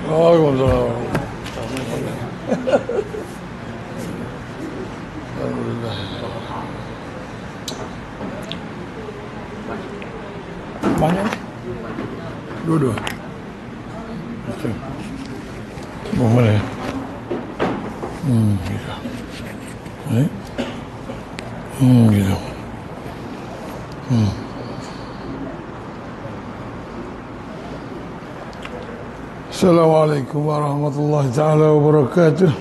Waalaikumsalam. Alhamdulillah. Banyak? Dua-dua. Betul. Boleh. Gitu. Gitu. Assalamualaikum warahmatullahi taala wabarakatuh.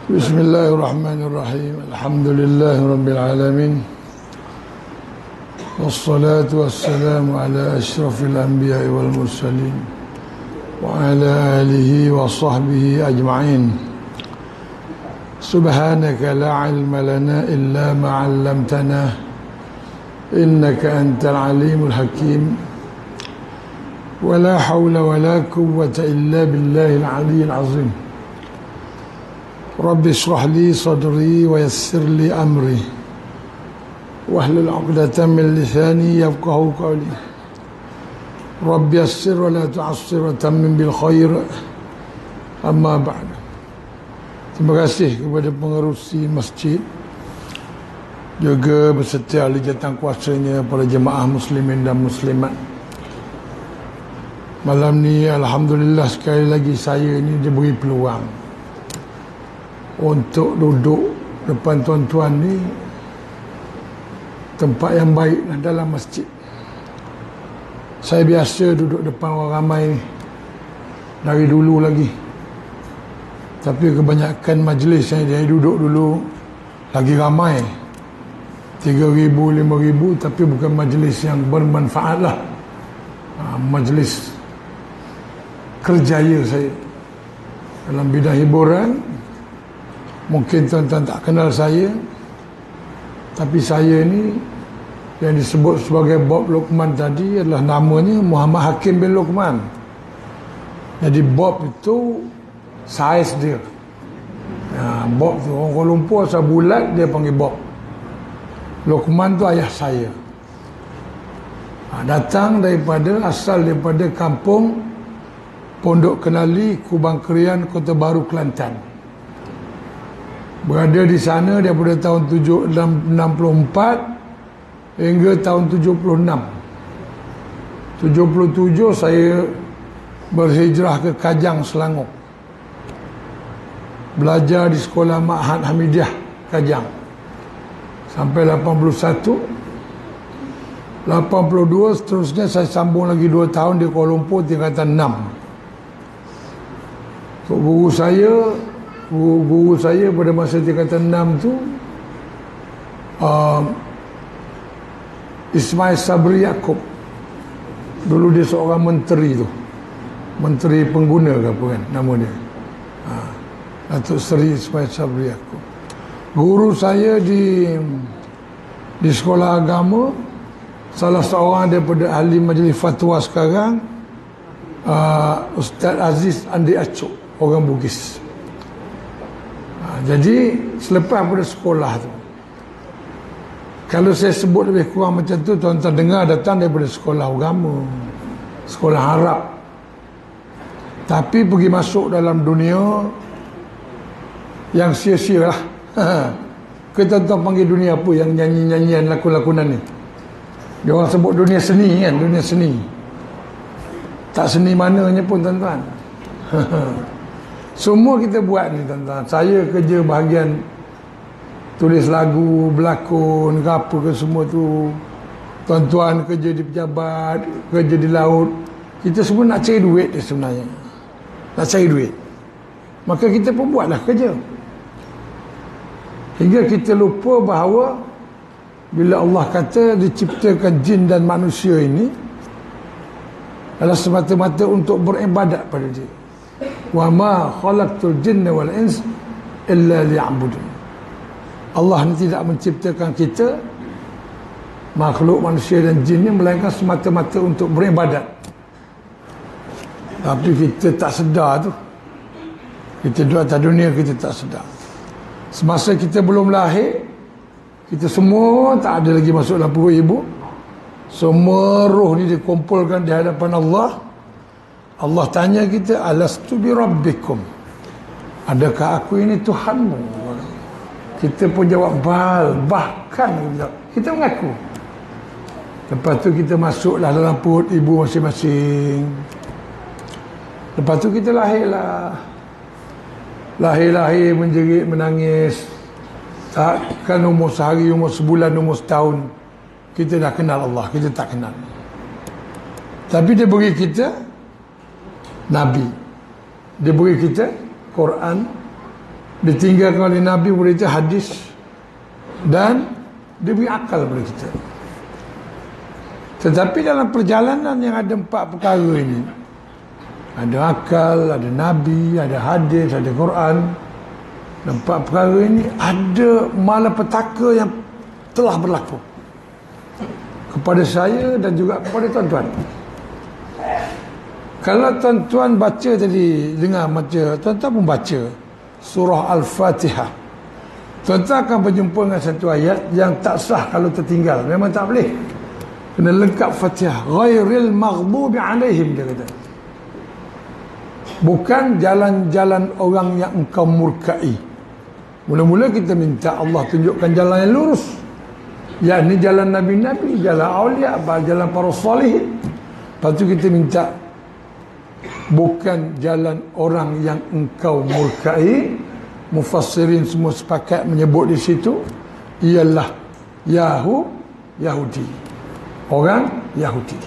Bismillahirrahmanirrahim. Alhamdulillahirabbil alamin. Wassalatu wassalamu ala asyrafil anbiya'i wal mursalin wa ala alihi wa sahbihi ajma'in. Subhanaka la ilma lana illa ma 'allamtana innaka antal alimul hakim. ولا حول ولا قوة إلا بالله العلي العظيم. رب اشرح لي صدري ويسر لي أمري واحلل عقدة من لساني يفقهوا قولي. رب يسر ولا تعسر وتمم بالخير. أما بعد. Terima kasih kepada pengerusi masjid, juga beserta ahli jawatankuasanya, para jemaah muslimin dan muslimat. Malam ni alhamdulillah sekali lagi saya ni diberi peluang untuk duduk depan tuan-tuan ni, tempat yang baik dalam masjid. Saya biasa duduk depan orang ramai dari dulu lagi, tapi kebanyakan majlis yang saya duduk dulu lagi ramai, 3,000, 5,000, tapi bukan majlis yang bermanfaat lah. Majlis kerjaya saya dalam bidang hiburan. Mungkin tuan-tuan tak kenal saya, tapi saya ni yang disebut sebagai Bob Luqman tadi adalah namanya Muhammad Hakim bin Luqman. Jadi Bob itu saiz dia. Bob tu orang Kuala Lumpur asal bulat, dia panggil Bob. Luqman tu ayah saya. Datang asal daripada kampung Pondok Kenali, Kubang Kerian, Kota Baru, Kelantan. Berada di sana daripada tahun 64 hingga tahun 76. 77 saya berhijrah ke Kajang, Selangor. Belajar di sekolah Ma'had Hamidiyah Kajang sampai 81. 82 seterusnya saya sambung lagi 2 tahun di Kuala Lumpur, tingkatan 6. Guru saya pada masa tingkatan 6 tu Ismail Sabri Yaakob. Dulu dia seorang menteri tu, menteri pengguna ke apa kan nama dia, Datuk Seri Ismail Sabri Yaakob. Guru saya di sekolah agama, salah seorang daripada ahli majlis fatwa sekarang, Ustaz Aziz Andi Acok, orang Bugis. Jadi selepas pada sekolah tu, kalau saya sebut lebih kurang macam tu, tuan-tuan dengar datang daripada sekolah agama, sekolah Arab, tapi pergi masuk dalam dunia yang sia-sia lah. Kita tuan panggil dunia apa, yang nyanyi-nyanyian, lakon-lakonan ni. Dia orang sebut dunia seni kan, dunia seni. Tak seni mananya pun tuan-tuan. Semua kita buat ni tuan-tuan. Saya kerja bahagian tulis lagu, berlakon ke apa ke semua tu. Tuan-tuan kerja di pejabat, kerja di laut. Kita semua nak cari duit dia sebenarnya. Nak cari duit. Maka kita pun buatlah kerja. Hingga kita lupa bahawa bila Allah kata diciptakan jin dan manusia ini adalah semata-mata untuk beribadat pada dia. Wa ma khalaqtul jinna wal ins illa liya'budun. Allah ni tidak menciptakan kita, makhluk manusia dan jin ni, melainkan semata-mata untuk beribadat. Tapi kita tak sedar tu. Kita duduk atas dunia, kita tak sedar. Semasa kita belum lahir, kita semua tak ada lagi masuk dalam perut ibu. Semua roh ni dikumpulkan di hadapan Allah. Allah tanya kita, alastu bi rabbikum, adakah aku ini Tuhanmu? Kita pun jawab bahkan kita mengaku. Lepas tu kita masuklah dalam perut ibu masing-masing. Lepas tu kita lahirlah. Lahir menjerit, menangis. Takkan umur sehari, umur sebulan, umur setahun kita dah kenal Allah, kita tak kenal. Tapi dia beri kita Nabi, dia beri kita Quran, ditinggalkan oleh Nabi, beri kita hadis, dan dia beri akal kepada kita. Tetapi dalam perjalanan yang ada 4 perkara ini, ada akal, ada Nabi, ada hadis, ada Quran, dan 4 perkara ini ada malapetaka yang telah berlaku kepada saya dan juga kepada tuan-tuan. Kalau tuan-tuan baca tadi, dengar baca, tuan-tuan pun baca surah Al-Fatihah, tuan-tuan akan berjumpa dengan satu ayat yang tak sah kalau tertinggal. Memang tak boleh, kena lengkap Fatihah. Ghairil maghdubi alaihim, dia kata, bukan jalan-jalan orang yang engkau murkai. Mula-mula kita minta Allah tunjukkan jalan yang lurus, yakni jalan Nabi-Nabi, jalan awliya, jalan para salihin. Lepas tu kita minta bukan jalan orang yang engkau murkai. Mufassirin semua sepakat menyebut di situ ialah Yahudi, orang Yahudi.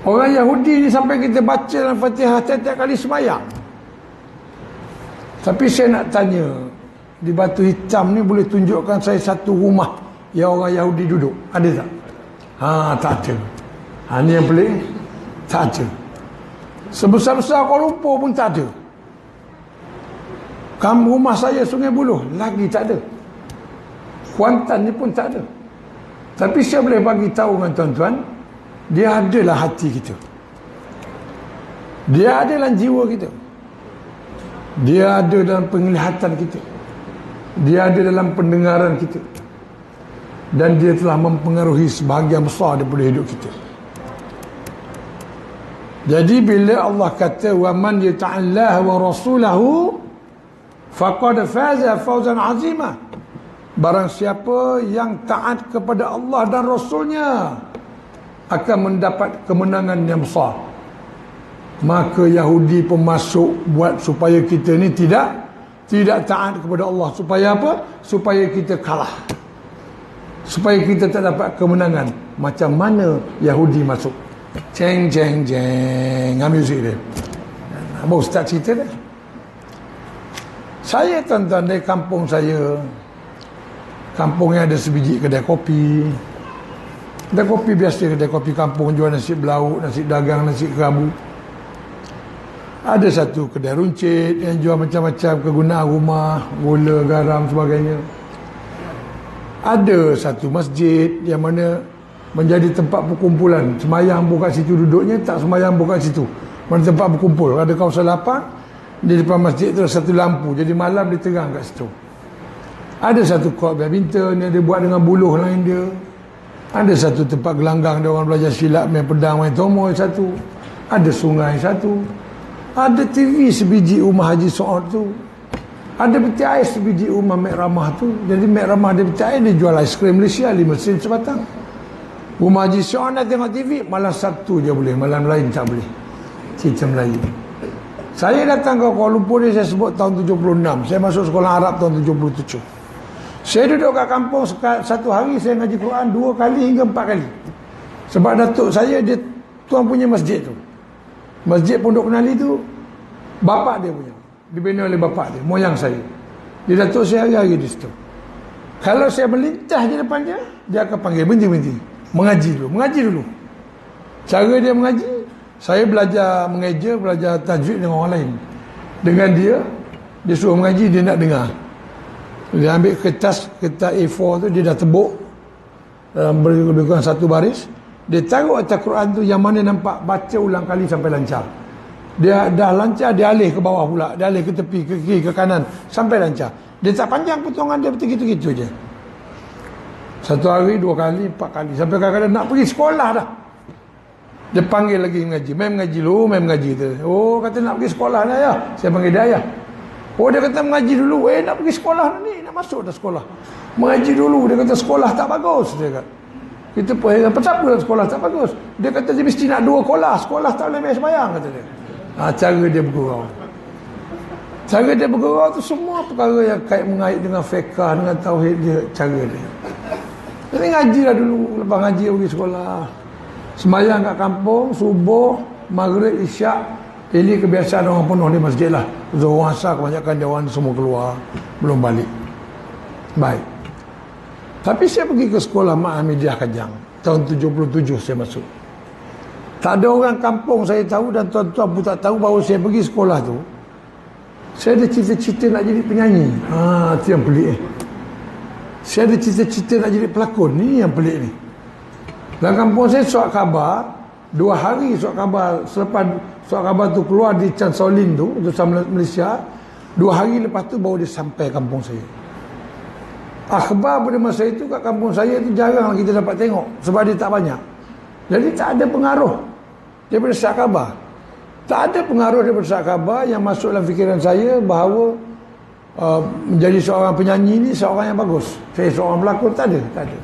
Orang Yahudi ni sampai kita baca dalam Fatihah tiap-tiap kali semayang. Tapi saya nak tanya, di Batu Hitam ni boleh tunjukkan saya satu rumah yang orang Yahudi duduk? Ada tak? Tak ada. Ni yang pelik. Tak ada. Sebesar-besar Kuala Lumpur pun tak ada. Rumah saya Sungai Buloh lagi tak ada. Kuantan ni pun tak ada. Tapi saya boleh bagi tahu dengan tuan-tuan, dia adalah hati kita, dia ada dalam jiwa kita, dia ada dalam penglihatan kita, dia ada dalam pendengaran kita, dan dia telah mempengaruhi sebahagian besar daripada hidup kita. Jadi bila Allah kata wa man yata'allaha wa rasulahu faqad faza fawzan azima, barang siapa yang taat kepada Allah dan Rasulnya akan mendapat kemenangan yang besar. Maka Yahudi pun masuk buat supaya kita ni tidak taat kepada Allah. Supaya apa? Supaya kita kalah, supaya kita tak dapat kemenangan. Macam mana Yahudi masuk? Jeng jeng jeng, muzik dia. Abang Ustaz cerita dia. Saya tuan-tuan dari kampung saya, kampungnya ada sebiji kedai kopi. Kedai kopi biasa, kedai kopi kampung jual nasi belauk, nasi dagang, nasi kerabu. Ada satu kedai runcit yang jual macam-macam kegunaan rumah, gula, garam, sebagainya. Ada satu masjid yang mana menjadi tempat perkumpulan. Semayang pun kat situ duduknya, tak semayang pun kat situ. Mana tempat berkumpul. Ada kawasan lapang, di depan masjid tu ada satu lampu. Jadi malam dia terang kat situ. Ada satu court badminton yang dia buat dengan buluh lain dia. Ada satu tempat gelanggang dia orang belajar silat, main pedang, main tomoy satu. Ada sungai satu. Ada TV sebiji rumah Haji Saud tu. Ada peti air sebiji rumah Mek Ramah tu. Jadi Mek Ramah ada peti air, dia jual aiskrim Malaysia 5 sen sebatang. Rumah Haji Saud nak tengok TV, malam Sabtu je boleh, malam lain tak boleh. Cerita Melayu. Saya datang ke Kuala Lumpur ni, saya sebut tahun 76. Saya masuk sekolah Arab tahun 77. Saya duduk kat kampung, satu hari saya ngaji Quran 2 kali hingga 4 kali. Sebab datuk saya, dia tuan punya masjid tu. Masjid Pondok Kenali tu bapak dia punya, dibina oleh bapak dia, moyang saya. Dia datuk saya hari-hari di situ. Kalau saya melintas di depan dia, dia akan panggil berhenti. Mengaji dulu. Cara dia mengaji, saya belajar mengeja, belajar tajwid dengan orang lain. Dengan dia suruh mengaji, dia nak dengar. Dia ambil kertas A4 tu, dia dah tebuk dalam lebih kurang satu baris. Dia taruh atas Quran tu, yang mana nampak baca ulang kali sampai lancar. Dia dah lancar, dia alih ke bawah pula, dia alih ke tepi, ke kiri, ke kanan sampai lancar. Dia tak panjang potongan dia, betul gitu je. Satu hari, 2 kali, 4 kali. Sampai kadang-kadang nak pergi sekolah dah. Dia panggil lagi mengaji. Main mengaji dulu, main mengaji tu. Oh, kata nak pergi sekolah ni ayah. Saya panggil dia ayah. Oh, dia kata mengaji dulu. Nak pergi sekolah ni, nak masuk dah sekolah. Mengaji dulu. Dia kata sekolah tak bagus. Dia kata. Kita pun heran, kenapa sekolah tak bagus? Dia kata dia mesti nak 2 kelas. Sekolah tak boleh biasa sembahyang, kata dia. Cara dia bergurau. Cara dia bergurau tu semua perkara yang kait mengait dengan fiqh, dengan tauhid dia, cara dia. Jadi ngaji lah dulu. Lepas ngaji pergi sekolah. Sembahyang kat kampung, subuh, maghrib, isyak. Ini kebiasaan orang penuh di masjid lah. Zuhur asar kebanyakan dia orang semua keluar. Belum balik. Baik. Tapi saya pergi ke sekolah Mak Hamidiah Kajang. Tahun 77 saya masuk. Tak ada orang kampung saya tahu dan tuan-tuan pun tak tahu bahawa saya pergi sekolah tu. Saya ada cita-cita nak jadi penyanyi. Itu yang pelik Saya ada cita-cita nak jadi pelakon. Ni yang pelik ni. Dalam kampung saya surat khabar. 2 hari surat khabar. Selepas surat khabar tu keluar di Chan Solin tu, Utusan Malaysia. 2 hari lepas tu baru dia sampai kampung saya. Akhbar pada masa itu kat kampung saya tu jarang kita dapat tengok. Sebab dia tak banyak. Jadi tak ada pengaruh daripada surat khabar. Tak ada pengaruh daripada surat khabar yang masuk dalam fikiran saya bahawa menjadi seorang penyanyi ni seorang yang bagus. Saya seorang pelakon, tak ada.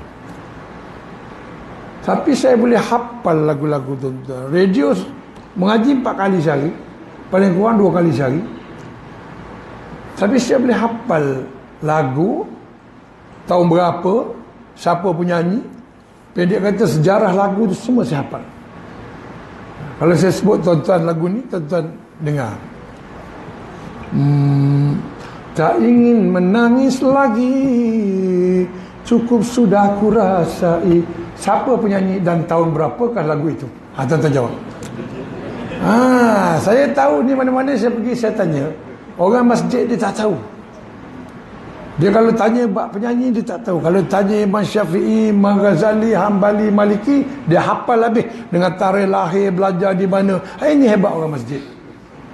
Tapi saya boleh hafal lagu-lagu tu. Radio mengaji 4 kali sehari, paling kurang 2 kali sehari. Tapi saya boleh hafal lagu, tahun berapa, siapa penyanyi, pendek kata sejarah lagu tu semua saya hafal. Kalau saya sebut tuan-tuan lagu ni, tuan-tuan dengar. Tak ingin menangis lagi, cukup sudah ku rasai. Siapa penyanyi dan tahun berapakah lagu itu? Tuan-tuan jawab. Saya tahu ni, mana-mana saya pergi saya tanya. Orang masjid dia tak tahu. Dia kalau tanya bab penyanyi dia tak tahu. Kalau tanya Imam Syafi'i, Imam Ghazali, Hambali, Maliki, dia hafal habis dengan tarikh lahir, belajar di mana. Ini hebat orang masjid.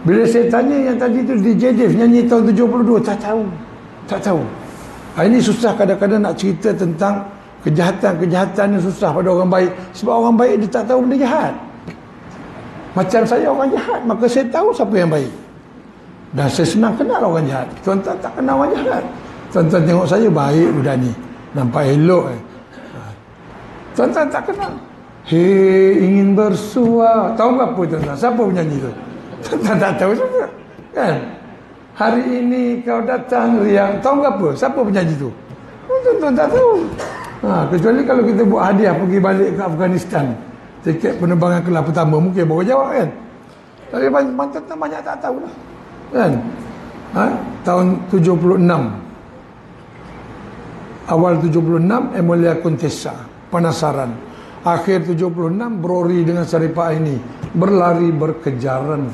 Bila saya tanya yang tadi tu DJ Dave nyanyi tahun 72, tak tahu. Ini susah kadang-kadang nak cerita tentang kejahatan yang susah pada orang baik. Sebab orang baik dia tak tahu benda jahat. Macam saya orang jahat, maka saya tahu siapa yang baik. Dan saya senang kenal orang jahat. Tuan-tuan tak kenal orang jahat. Tuan-tuan tengok saya baik budak ni, nampak elok Tuan-tuan tak kenal. Hei ingin bersua. Tahu berapa tuan-tuan? Siapa penyanyi tu? Tuan-tuan tak tahu juga kan? Hari ini kau datang riang. Tahu berapa? Siapa penyanyi tu? Tuan-tuan tak tahu. Kecuali kalau kita buat hadiah pergi balik ke Afghanistan, tiket penerbangan kelas pertama, mungkin baru jawab kan. Tapi tuan-tuan banyak tak tahu lah kan. Tahun 76, awal 76 Emilia Contessa, Penasaran. Akhir 76 Brori dengan Saripah ini berlari berkejaran.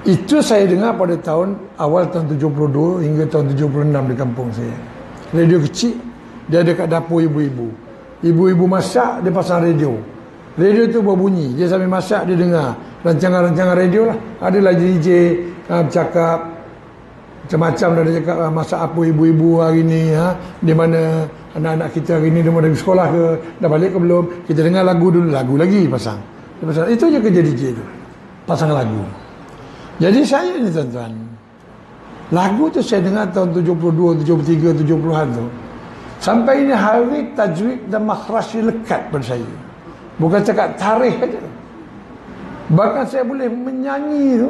Itu saya dengar pada awal tahun 72 hingga tahun 76 di kampung saya. Radio kecil, dia ada kat dapur ibu-ibu. Ibu-ibu masak, dia pasang radio. Radio tu berbunyi, dia sambil masak dia dengar rancangan-rancangan radio lah. Adalah DJ bercakap macam-macam, dia cakap masak apa ibu-ibu hari ni, di mana anak-anak kita hari ni dia mau pergi sekolah ke, dah balik ke belum. Kita dengar lagu dulu, lagu lagi pasang. Itu je kerja DJ tu, pasang lagu. Jadi saya ni tuan-tuan, lagu tu saya dengar tahun 72, 73, 70-an tu. Sampai ini hari tajwid dan makhraj lekat pada saya. Bukan cakap tarikh saja. Bahkan saya boleh menyanyi tu.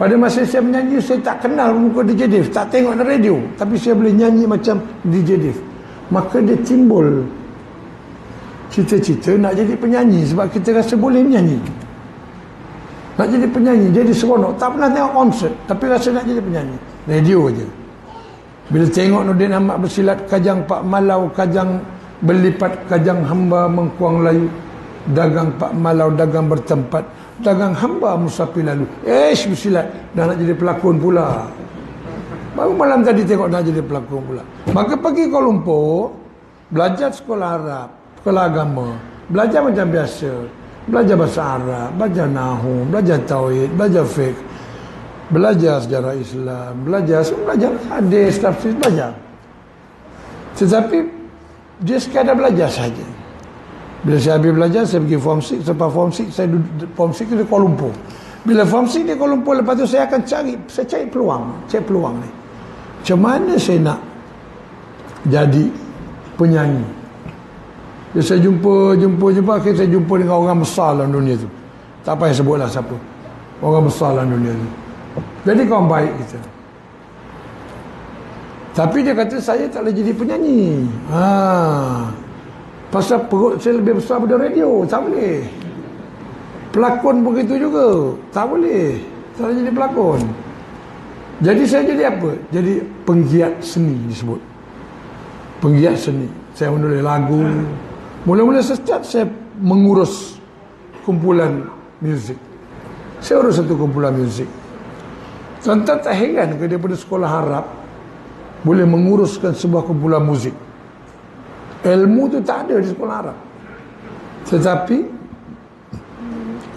Pada masa saya menyanyi, saya tak kenal muka DJ Dave, tak tengok dalam radio, tapi saya boleh nyanyi macam DJ Dave. Maka dia timbul cita-cita nak jadi penyanyi, sebab kita rasa boleh menyanyi. Nak jadi penyanyi, jadi seronok. Tak pernah tengok konsert, tapi rasa nak jadi penyanyi. Radio aja. Bila tengok Nurdin Ahmad bersilat, Kajang Pak Malau, Kajang berlipat, Kajang hamba mengkuang layu, dagang Pak Malau, dagang bertempat, dagang hamba musafir lalu. Bersilat, dah nak jadi pelakon pula. Baru malam tadi tengok dah jadi pelakon pula. Maka pergi Kuala Lumpur, belajar sekolah Arab, sekolah agama, belajar macam biasa, belajar bahasa Arab, belajar Nahu, belajar Tauhid, belajar fiqh. belajar sejarah Islam, belajar hadis, tafsir, belajar. Tetapi dia sekadar belajar saja. Bila saya habis belajar, saya pergi form 6. Lepas form 6, saya duduk form 6 di Kuala Lumpur. Bila form 6 di Kuala Lumpur, lepas tu saya akan cari peluang ni. Macam mana saya nak jadi penyanyi? Jadi saya jumpa, akhirnya saya jumpa dengan orang besar dalam dunia tu. Tak payah sebutlah siapa. Orang besar dalam dunia tu. Jadi kawan baik kita. Tapi dia kata saya tak boleh jadi penyanyi. Pasal perut saya lebih besar daripada radio. Tak boleh. Pelakon pun begitu juga. Tak boleh. Tak boleh jadi pelakon. Jadi saya jadi apa? Jadi penggiat seni disebut. Penggiat seni. Saya menulis lagu. Mula-mula start saya mengurus kumpulan muzik. Saya urus satu kumpulan muzik. Tuan-tuan tak heran ke daripada sekolah Arab boleh menguruskan sebuah kumpulan muzik. Ilmu tu tak ada di sekolah Arab. Tetapi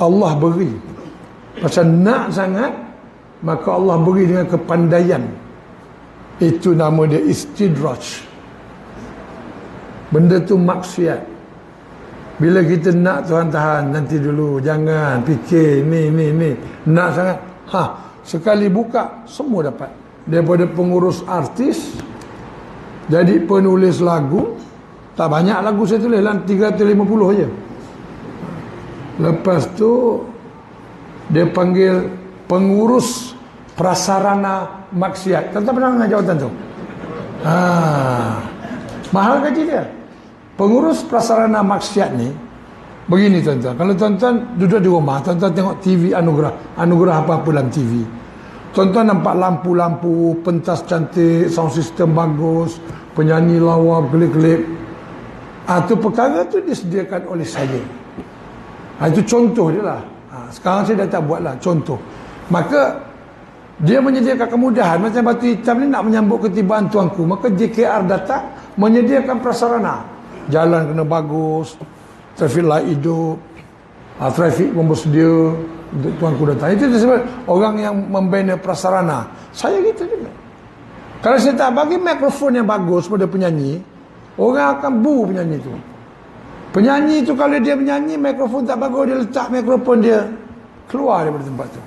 Allah beri. Pasal nak sangat, maka Allah beri dengan kepandaian. Itu nama dia istidraj. Benda tu maksiat. Bila kita nak, Tuhan tahan, nanti dulu, jangan fikir ni. Nak sangat. Sekali buka, semua dapat. Daripada pengurus artis, jadi penulis lagu. Tak banyak lagu saya tulis lah, 350 je. Lepas tu dia panggil pengurus prasarana maksiat. Tuan-tuan pernah dengar jawatan tu? Mahal gaji dia. Pengurus prasarana maksiat ni begini tuan-tuan. Kalau tuan-tuan duduk di rumah, tuan-tuan tengok TV anugerah apa-apa dalam TV. Tuan-tuan nampak lampu-lampu, pentas cantik, sound system bagus, penyanyi lawa, gelip-gelip. Itu perkara tu disediakan oleh saya. Itu contoh dia lah. Sekarang saya dah tak buat lah, contoh. Maka dia menyediakan kemudahan. Macam Batu Hitam ni nak menyambut ketibaan tuanku, maka JKR datang menyediakan prasarana. Jalan kena bagus, traffic light hidup, trafik pun bersedia untuk tuanku datang. Itu disebut orang yang membina prasarana. Saya gitu juga. Kalau saya tak bagi mikrofon yang bagus pada penyanyi, orang akan bu penyanyi tu. Penyanyi tu kalau dia menyanyi, mikrofon tak bagus, dia letak mikrofon dia keluar daripada tempat tu.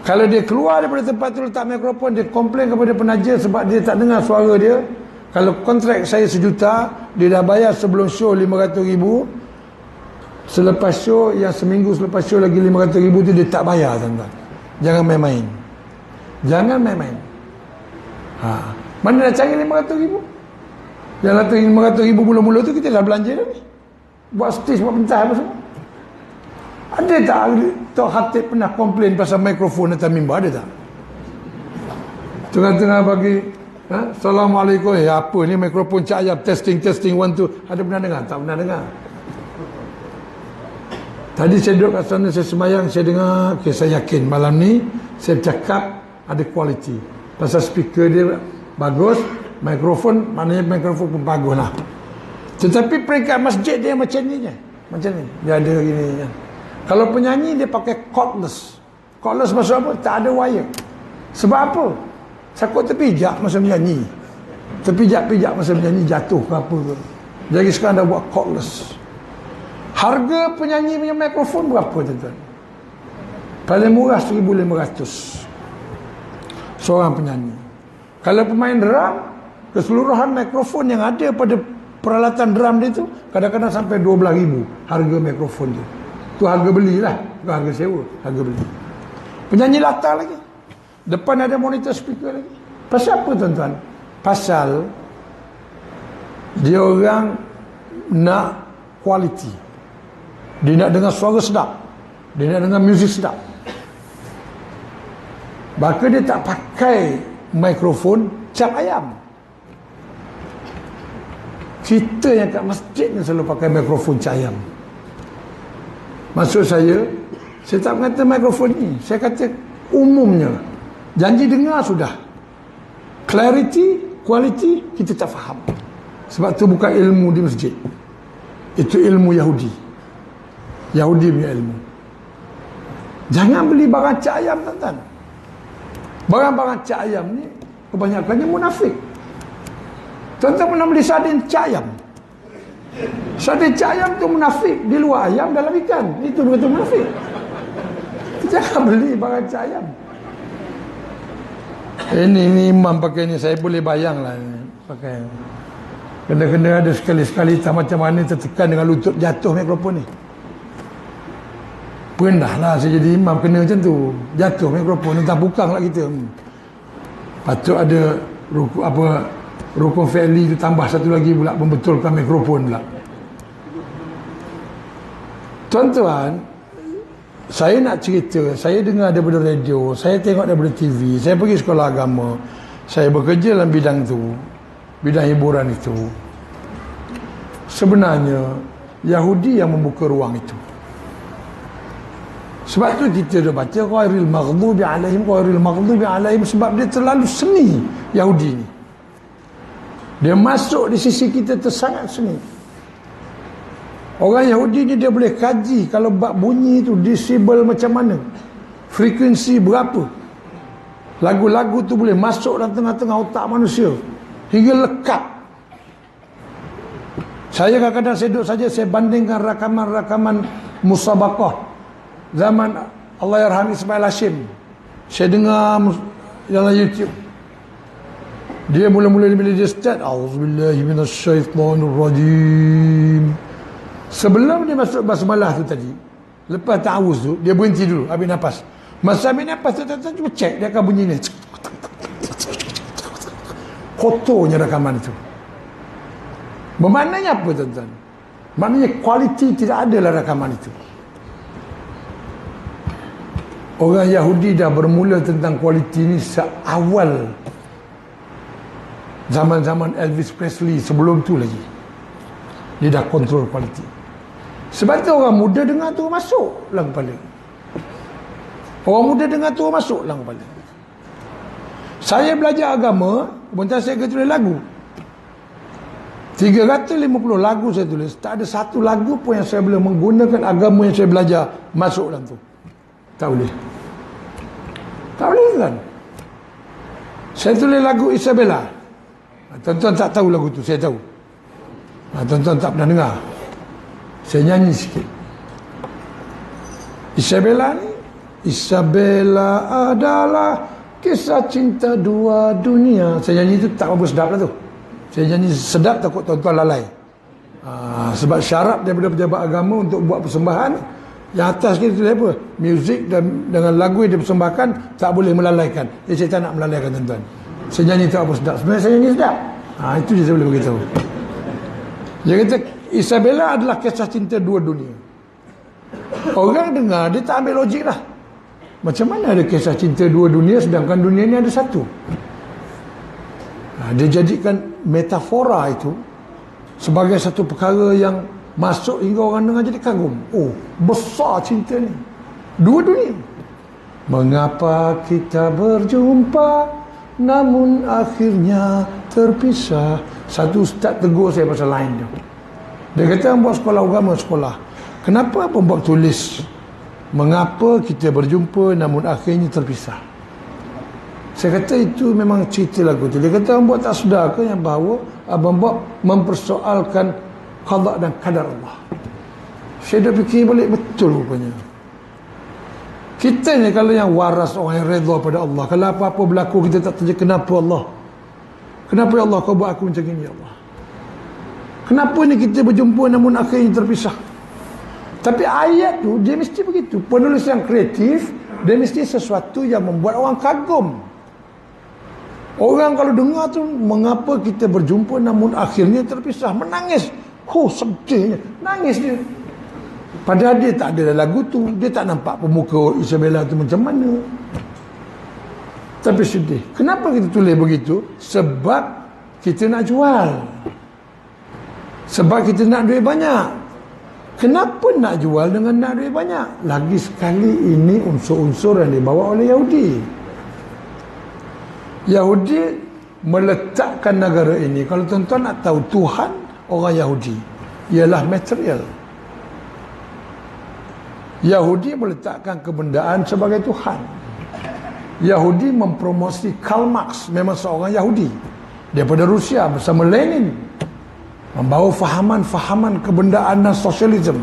Kalau dia keluar daripada tempat tu letak mikrofon, dia komplain kepada penaja sebab dia tak dengar suara dia. Kalau kontrak saya RM1 juta, dia dah bayar sebelum show RM500,000. Selepas show, yang seminggu selepas show lagi RM500,000 tu dia tak bayar, tuan-tuan. Jangan main-main. Jangan main-main. Mana nak cari RM500,000? Yang datang RM500,000 mula-mula tu kita dah belanja dah ni. Buat stage, buat pentas apa semua. Ada tak Tok Khatib pernah komplain pasal mikrofon atas mimbar? Ada tak? Tengah-tengah bagi Assalamualaikum. Apa ni mikrofon Cak Ayab, testing 1 2. Ada pernah dengar? Tak pernah dengar. Tadi saya duduk kat sana, saya semayang, saya dengar, saya yakin malam ni saya bercakap ada kualiti. Pasal speaker dia bagus, mikrofon, maknanya mikrofon pun bagus lah. Tetapi peringkat masjid dia macam ni je. Macam ni. Dia ada gini je. Kalau penyanyi dia pakai cordless. Cordless maksud apa? Tak ada wire. Sebab apa? Takut terpijak masa menyanyi. Terpijak-pijak masa menyanyi, jatuh ke apa ke. Jadi sekarang dah buat cordless. Harga penyanyi punya mikrofon berapa tuan-tuan? Paling murah RM1,500 seorang penyanyi. Kalau pemain drum, keseluruhan mikrofon yang ada pada peralatan drum dia tu kadang-kadang sampai RM12,000 harga mikrofon dia. Tu harga belilah, bukan harga sewa, harga beli. Penyanyi latar lagi. Depan ada monitor speaker lagi. Pasal apa tuan-tuan? Pasal dia orang nak kualiti. Dia nak dengar suara sedap. Dia nak dengar muzik sedap. Maka dia tak pakai mikrofon cap ayam. Kita yang kat masjid ni selalu pakai mikrofon cap ayam. Maksud saya tak kata mikrofon ni. Saya kata umumnya. Janji dengar sudah. Clarity, quality, kita tak faham. Sebab tu bukan ilmu di masjid. Itu ilmu Yahudi. Yahudi punya ilmu. Jangan beli barang cak ayam, tuan-tuan. Barang-barang cak ayam ni kebanyakannya munafik. Tuan-tuan pernah beli sardin cak ayam? Sardin cak ayam tu munafik, di luar ayam dalam ikan. Itu betul munafik. Jangan beli barang cak ayam. Ini imam pakai ni, saya boleh bayang lah pakai. Kena-kena ada sekali-sekali tak macam mana tertekan dengan lutut jatuh mikrofon ni. Pernah lah saya jadi imam kena macam tu, jatuh mikrofon, entah bukang lah kita. Patut ada rukun fi'li tu tambah satu lagi pula, membetulkan mikrofon pula. Tuan-tuan, saya nak cerita, saya dengar daripada radio, saya tengok daripada TV, saya pergi sekolah agama, saya bekerja dalam bidang tu, bidang hiburan itu. Sebenarnya Yahudi yang membuka ruang itu. Sebab tu kita dah baca ghairil maghdubi alaihim, sebab dia terlalu seni Yahudi ni. Dia masuk di sisi kita tersangat seni. Orang Yahudi ni dia boleh kaji kalau bab bunyi tu desibel macam mana, frekuensi berapa. Lagu-lagu tu boleh masuk dalam tengah-tengah otak manusia hingga lekat. Saya kadang-kadang saya duduk saja, saya bandingkan rakaman-rakaman musabaqah zaman Allahyarham Ismail Hashim. Saya dengar dalam YouTube. Dia mula-mula bila dia start, auzubillahi minasyaitonirrajim. Sebelum dia masuk basmalah tu tadi, lepas ta'awuz tu, dia berhenti dulu, ambil nafas. Masa ambil nafas tu, cuba cek, dia akan bunyi ni. Kotornya rakaman itu. Bermaknanya apa tuan-tuan? Maknanya kualiti tidak ada lah rakaman itu. Orang Yahudi dah bermula tentang kualiti ni seawal zaman-zaman Elvis Presley, sebelum tu lagi. Dia dah kontrol kualiti. Sebab tu orang muda dengar tu masuk dalam kepala. Orang muda dengar tu masuk dalam kepala. Saya belajar agama, kemudian saya tulis lagu. 350 lagu saya tulis. Tak ada satu lagu pun yang saya boleh menggunakan agama yang saya belajar masuk dalam tu. Tak boleh. Tak boleh kan? Saya tulis lagu Isabella. Tuan-tuan tak tahu lagu tu, saya tahu. Tuan-tuan tak pernah dengar. Saya nyanyi sikit. Isabella ni, Isabella adalah kisah cinta dua dunia. Saya nyanyi tu tak apa sedap lah tu. Saya nyanyi sedap takut tuan-tuan lalai. Sebab syarat daripada pejabat agama untuk buat persembahan, yang atas kita tulis apa? Muzik dan dengan lagu yang dipersembahkan tak boleh melalaikan. Saya tak nak melalaikan tuan-tuan. Saya nyanyi tak apa sedap. Sebenarnya saya nyanyi sedap. Itu je saya boleh beritahu. Dia kata Isabella adalah kisah cinta dua dunia. Orang dengar, dia tak ambil logik lah. Macam mana ada kisah cinta dua dunia sedangkan dunia ni ada satu? Dia jadikan metafora itu sebagai satu perkara yang masuk hingga orang dengar jadi kagum. Oh, besar cinta ni. Dua dunia. Mengapa kita berjumpa namun akhirnya terpisah? Satu ustaz tegur saya pasal lain tu. Dia kata buat sekolah agama sekolah. Kenapa pembuat tulis mengapa kita berjumpa namun akhirnya terpisah? Saya kata itu memang cerita lagu tu. Dia kata buat tak sedar ke yang bahawa abang buat mempersoalkan qada dan qadar Allah. Saya dah fikir balik, betul rupanya. Kita ni kalau yang waras, orang yang redha pada Allah, kalau apa-apa berlaku kita tak tanya kenapa Allah. Kenapa ya Allah kau buat aku macam ini ya Allah? Kenapa ni kita berjumpa namun akhirnya terpisah? Tapi ayat tu dia mesti begitu. Penulis yang kreatif, dia mesti sesuatu yang membuat orang kagum. Orang kalau dengar tu, mengapa kita berjumpa namun akhirnya terpisah, menangis. Sedihnya, nangis dia. Padahal dia tak ada lagu tu, dia tak nampak pemuka Isabella tu macam mana. Tapi sedih. Kenapa kita tulis begitu? Sebab kita nak jual. Sebab kita nak duit banyak. Kenapa nak jual dengan nak duit banyak? Lagi sekali ini unsur-unsur yang dibawa oleh Yahudi. Yahudi meletakkan negara ini, kalau tuan-tuan nak tahu Tuhan orang Yahudi ialah material. Yahudi meletakkan kebendaan sebagai Tuhan. Yahudi mempromosi Karl Marx, memang seorang Yahudi daripada Rusia bersama Lenin, membawa fahaman-fahaman kebendaan dan sosialisme.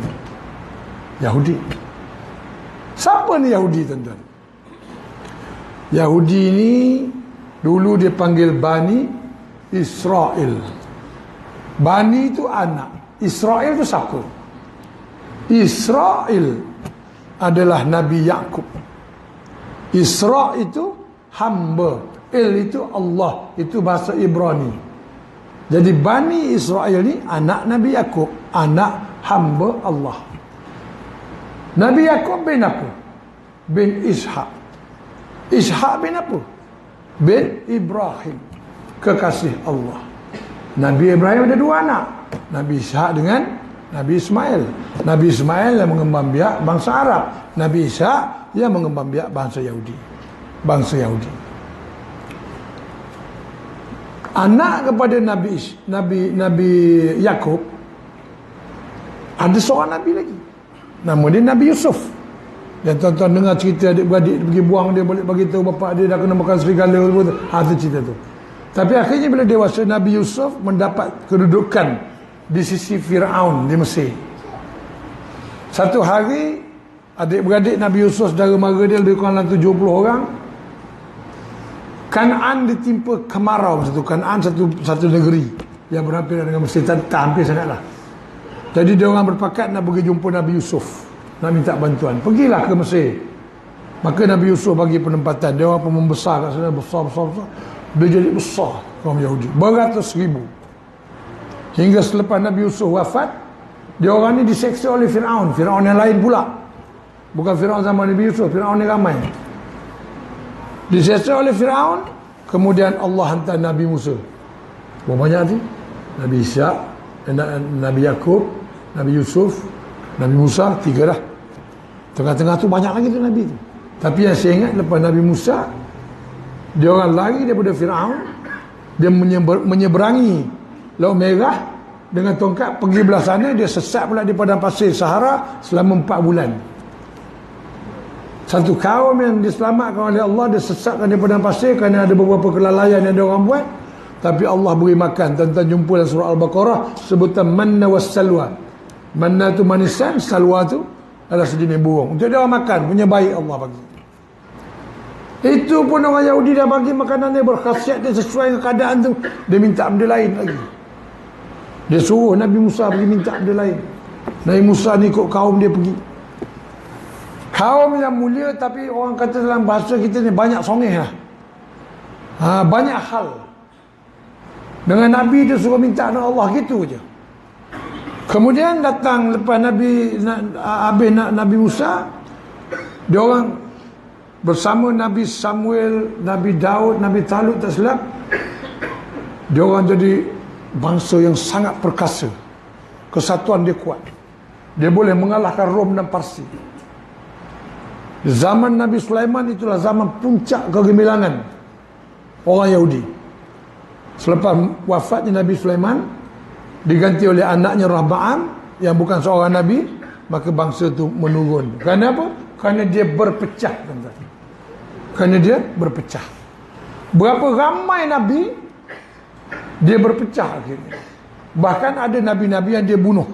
Yahudi. Siapa ni Yahudi, tuan-tuan? Yahudi ni dulu dia panggil Bani Israel. Bani itu anak, Israel itu siapa? Israel adalah Nabi Yakub. Isra itu hamba, Il itu Allah, itu bahasa Ibrani. Jadi Bani Israel ni anak Nabi Yakub, anak hamba Allah. Nabi Yakub bin apa? Bin Ishak. Ishak bin apa? Bin Ibrahim, kekasih Allah. Nabi Ibrahim ada dua anak, Nabi Ishak dengan Nabi Ismail. Nabi Ismail yang mengembang biak bangsa Arab, Nabi Ishak yang mengembang biak bangsa Yahudi. Bangsa Yahudi. Anak kepada Nabi Yakub ada seorang Nabi lagi. Nama dia Nabi Yusuf. Dan tuan-tuan dengar cerita adik-beradik pergi buang dia balik bagi tahu bapak dia dah kena makan serigala tu. Itu cerita tu. Tapi akhirnya bila dewasa, Nabi Yusuf mendapat kedudukan di sisi Firaun di Mesir. Satu hari adik-beradik Nabi Yusuf, saudara mara dia lebih kurang 70 orang. Kanaan ditimpa kemarau. Kanaan satu negeri yang berhampiran dengan Mesir, tak hampir sangatlah. Jadi dia orang berpakat nak pergi jumpa Nabi Yusuf, nak minta bantuan. Pergilah ke Mesir. Maka Nabi Yusuf bagi penempatan. Dia orang pun membesar kat sana, besar. Dia jadi besar kaum Yahudi, beratus ribu. Hingga selepas Nabi Yusuf wafat, dia orang ni diseksa oleh Firaun. Firaun yang lain pula, bukan Firaun zaman Nabi Yusuf. Firaun ni ramai. Diseksa oleh Firaun. Kemudian Allah hantar Nabi Musa. Berapa banyak tu? Nabi Ishak, Nabi Yakub, Nabi Yusuf, Nabi Musa, 3 dah. Tengah-tengah tu banyak lagi tu Nabi tu. Tapi yang saya ingat, lepas Nabi Musa, dia orang lari daripada Firaun. Dia menyeberangi Laut Merah dengan tongkat, pergi belah sana. Dia sesat pula di padang pasir Sahara selama 4 bulan. Satu kaum yang diselamatkan oleh Allah, dia sesatkan di padang pasir kerana ada beberapa kelalaian yang dia orang buat. Tapi Allah beri makan. Tuan-tuan jumpa dalam surah Al-Baqarah sebutan manna was salwa. Manna tu manisan, salwa tu adalah sejenis burung. Untuk dia orang makan, punya baik Allah bagi. Itu pun orang Yahudi dah bagi makanan dia berkhasiat, dia sesuai dengan keadaan tu. Dia minta benda lain lagi. Dia suruh Nabi Musa pergi minta benda lain. Nabi Musa ni ikut kaum dia pergi. Kaum yang mulia, tapi orang kata dalam bahasa kita ni banyak songeh lah. Banyak hal. Dengan Nabi dia suruh minta dengan Allah, gitu je. Kemudian datang lepas Nabi Musa, dia orang bersama Nabi Samuel, Nabi Daud, Nabi Talut tak silap. Dia orang jadi bangsa yang sangat perkasa. Kesatuan dia kuat. Dia boleh mengalahkan Rom dan Parsi. Zaman Nabi Sulaiman itulah zaman puncak kegemilangan orang Yahudi. Selepas wafatnya Nabi Sulaiman, diganti oleh anaknya Rahba'am yang bukan seorang Nabi, maka bangsa itu menurun. Kerana apa? Kerana dia berpecah. Kerana dia berpecah. Berapa ramai Nabi, dia berpecah akhirnya. Bahkan ada Nabi-Nabi yang dia bunuh.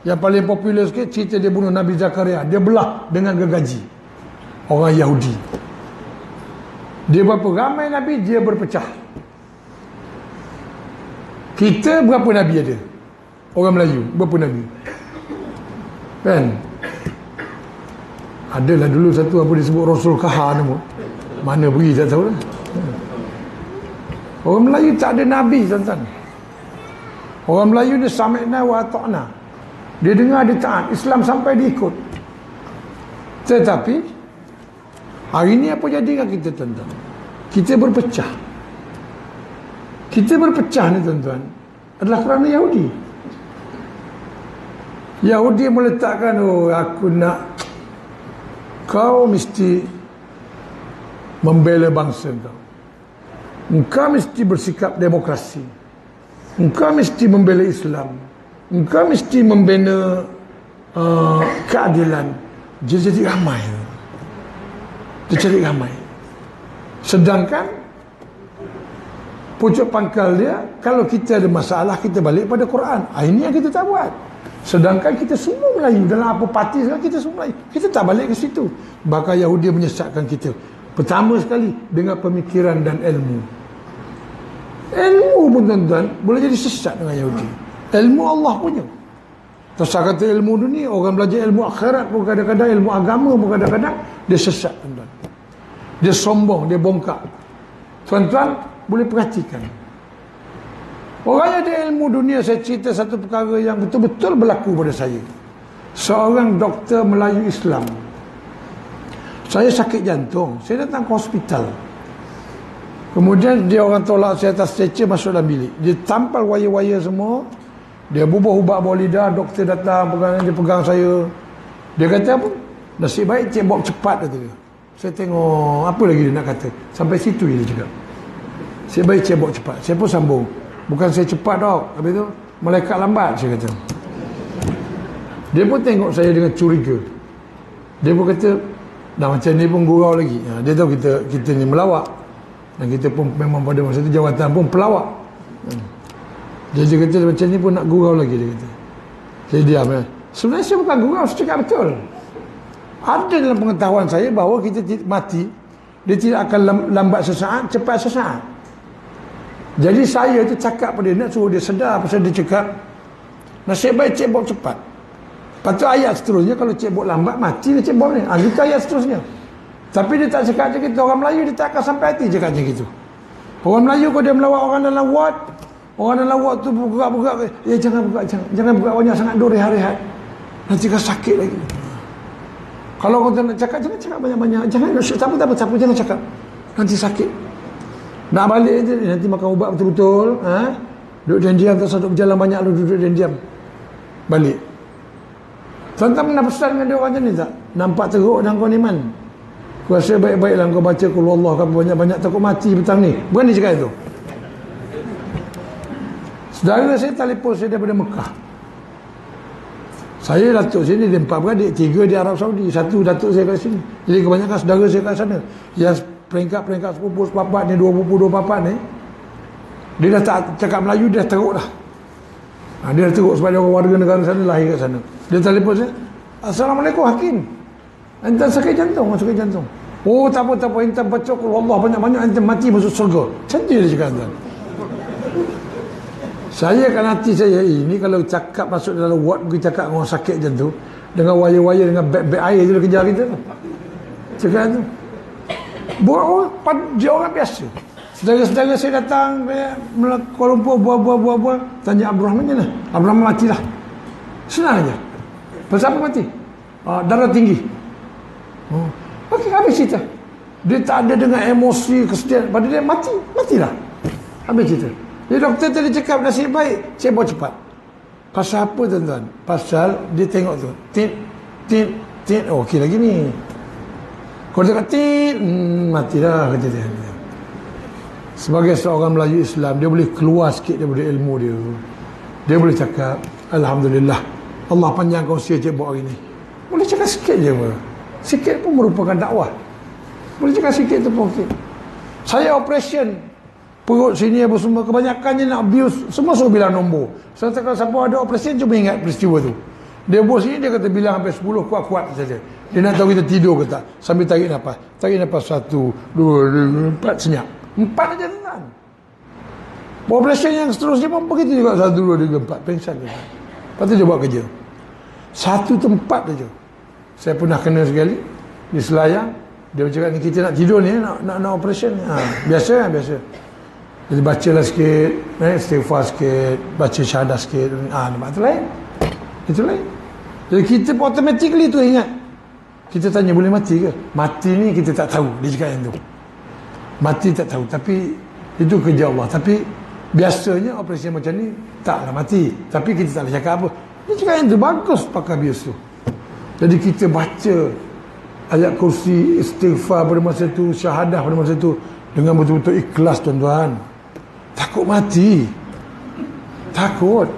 Yang paling popular sikit cerita dia bunuh Nabi Zakaria. Dia belah dengan gergaji orang Yahudi. Dia berapa ramai Nabi, dia berpecah. Kita berapa Nabi ada? Orang Melayu berapa Nabi? Kan? Adalah dulu satu apa disebut Rasul Kahar nama. Mana pergi tak tahu lah. Orang Melayu tak ada Nabi, tuan-tuan. Orang Melayu dia sami'na wa ata'na. Dia dengar, dia taat. Islam sampai dia ikut. Tetapi hari ni apa jadi dengan kita, tuan-tuan? Kita berpecah. Kita berpecah ni, tuan-tuan, adalah kerana Yahudi. Yahudi meletakkan, aku nak, kau mesti membela bangsa kau. Engkau mesti bersikap demokrasi. Engkau mesti membela Islam. Engkau mesti membina keadilan. Dia jadi ramai. Dia jadi ramai. Sedangkan pucuk pangkal dia, kalau kita ada masalah, kita balik pada Quran. Ini yang kita tak buat. Sedangkan kita semua Melayu, dalam apa parti sekarang kita semua Melayu, kita tak balik ke situ. Bahkan Yahudi menyesatkan kita. Pertama sekali dengan pemikiran dan ilmu. Ilmu pun tuan-tuan boleh jadi sesat dengan Yahudi. Ilmu Allah punya. Terus kata ilmu dunia, orang belajar ilmu akhirat pun kadang-kadang, ilmu agama pun kadang-kadang dia sesat, tuan-tuan. Dia sombong, dia bongkak. Tuan-tuan boleh perhatikan, orang yang ada ilmu dunia. Saya cerita satu perkara yang betul-betul berlaku pada saya. Seorang doktor Melayu Islam, saya sakit jantung, saya datang ke hospital. Kemudian dia orang tolak saya atas stretcher, masuk dalam bilik. Dia tampal wire-wire semua, dia ubah-ubah bawah lidah. Doktor datang, dia pegang saya. Dia kata apa? Nasib baik Cik Bob cepat, kata dia. Saya tengok apa lagi dia nak kata. Sampai situ dia cakap. Saya baik Cik Bob cepat. Saya pun sambung. Bukan saya cepat dok. Habis tu malaikat lambat, saya kata. Dia pun tengok saya dengan curiga. Dia pun kata, dah macam ni pun gurau lagi. Dia tahu kita ni melawak. Dan kita pun memang pada masa tu jawatan pun pelawak. Dia kata macam ni pun nak gurau lagi, dia kata. Saya diam. Sebenarnya saya bukan gurau, saya cakap betul. Ada dalam pengetahuan saya bahawa kita mati, dia tidak akan lambat sesaat, cepat sesaat. Jadi saya tu cakap pada dia, nak suruh dia sedar. Pasal dia cakap, nasib baik Cik Bob cepat. Lepas tu ayat seterusnya, kalau Cik Bob lambat, mati lah Cik Bob ni. Itu ayat seterusnya. Tapi dia tak cakap macam itu. Orang Melayu dia tak akan sampai hati cakap macam itu. Orang Melayu kalau dia melawak orang dalam ward, orang dalam ward tu bergerak-bergerak, jangan bergerak, jangan bergerak banyak sangat, dua rehat-rehat, nanti kan sakit lagi. Kalau kau nak cakap, jangan cakap banyak-banyak, jangan, siapa jangan cakap, nanti sakit. Nak balik je, nanti makan ubat betul-betul, duduk diam-diam, tak usah duduk berjalan banyak, lu duduk diam-diam, balik. Tuan-tuan pernah pesan dengan dia orang macam ni tak? Nampak teruk dan kau iman, kau rasa baik-baiklah kau baca Qul Allah, kau banyak-banyak takut mati petang ni. Bukan dia cakap itu. Saudara saya telefon saya daripada Mekah. Saya datuk sini, dia 4 beradik, 3 di Arab Saudi, 1 datuk saya kat sini. Jadi kebanyakan saudara saya kat sana. Yang peringkat sepupu sepapat ni, 2 pupu 2 papat ni, dia dah tak cakap Melayu, dia dah teruk dah. Dia dah teruk sebab dia orang warga negara sana, lahir kat sana. Dia telefon saya, Assalamualaikum Hakim, ente sakit jantung, sakit jantung. Oh tak apa, ente baca Qul Allah banyak-banyak, ente mati masuk surga. Macam tu dia cakap, tuan. Saya kan hati saya ini, kalau cakap masuk dalam ward pergi cakap dengan orang sakit jantung, dengan wire-wire, dengan beg-beg air je dia kejar kita. Cakap tu. Buat dia orang biasa. Saudara-saudara saya datang Kuala Lumpur, buah, tanya Abdul Rahman mana? Abdul Rahman mati lah. Senang aja. Pasal apa mati? Darah tinggi. Okey, habis cerita. Dia tak ada dengan emosi, kesedihan. Pada dia matilah. Habis cerita. Jadi doktor tadi cakap nasib baik Cik Bob cepat. Pasal apa tuan-tuan? Pasal dia tengok tu, tit, okey lagi ni. Kalau dia kata tit, matilah, kata dia. Sebagai seorang Melayu Islam, dia boleh keluar sikit daripada ilmu dia. Dia boleh cakap, Alhamdulillah, Allah panjangkan usia Cik Bob hari ni. Boleh cakap sikit je. Sikit pun merupakan dakwah. Boleh cakap sikit tu pun okey. Saya operation perut sini apa semua, kebanyakannya nak abuse, semua suruh bilang nombor. So kalau siapa ada operasi, cuba ingat peristiwa tu. Dia bos sini, dia kata bilang sampai 10, kuat-kuat saja. Dia nak tahu kita tidur ke tak. Sambil tarik nafas, 1, 2, 4, senyap. 4 aja tuan. Operation yang seterusnya pun begitu juga, 1, 2, 3, 4, pengsan je. Lepas tu dia buat kerja. Satu tempat saja. Saya pernah kena sekali di Selayang. Dia cakap ni, kita nak tidur ni, nak operation. Biasa. Jadi bacalah sikit, istighfar sikit, baca syahadah sikit. Nampak tu lain. Itu lain. Jadi kita pun automatically tu ingat. Kita tanya, boleh mati ke? Mati ni kita tak tahu. Dia cakap yang tu. Mati tak tahu. Tapi itu kerja Allah. Tapi biasanya operasi macam ni taklah mati. Tapi kita tak boleh cakap apa. Dia cakap yang tu. Bagus pakai biasa. Jadi kita baca ayat kursi, istighfar pada masa tu, syahadah pada masa tu, dengan betul-betul ikhlas tuan-tuan. Takut mati. Takut.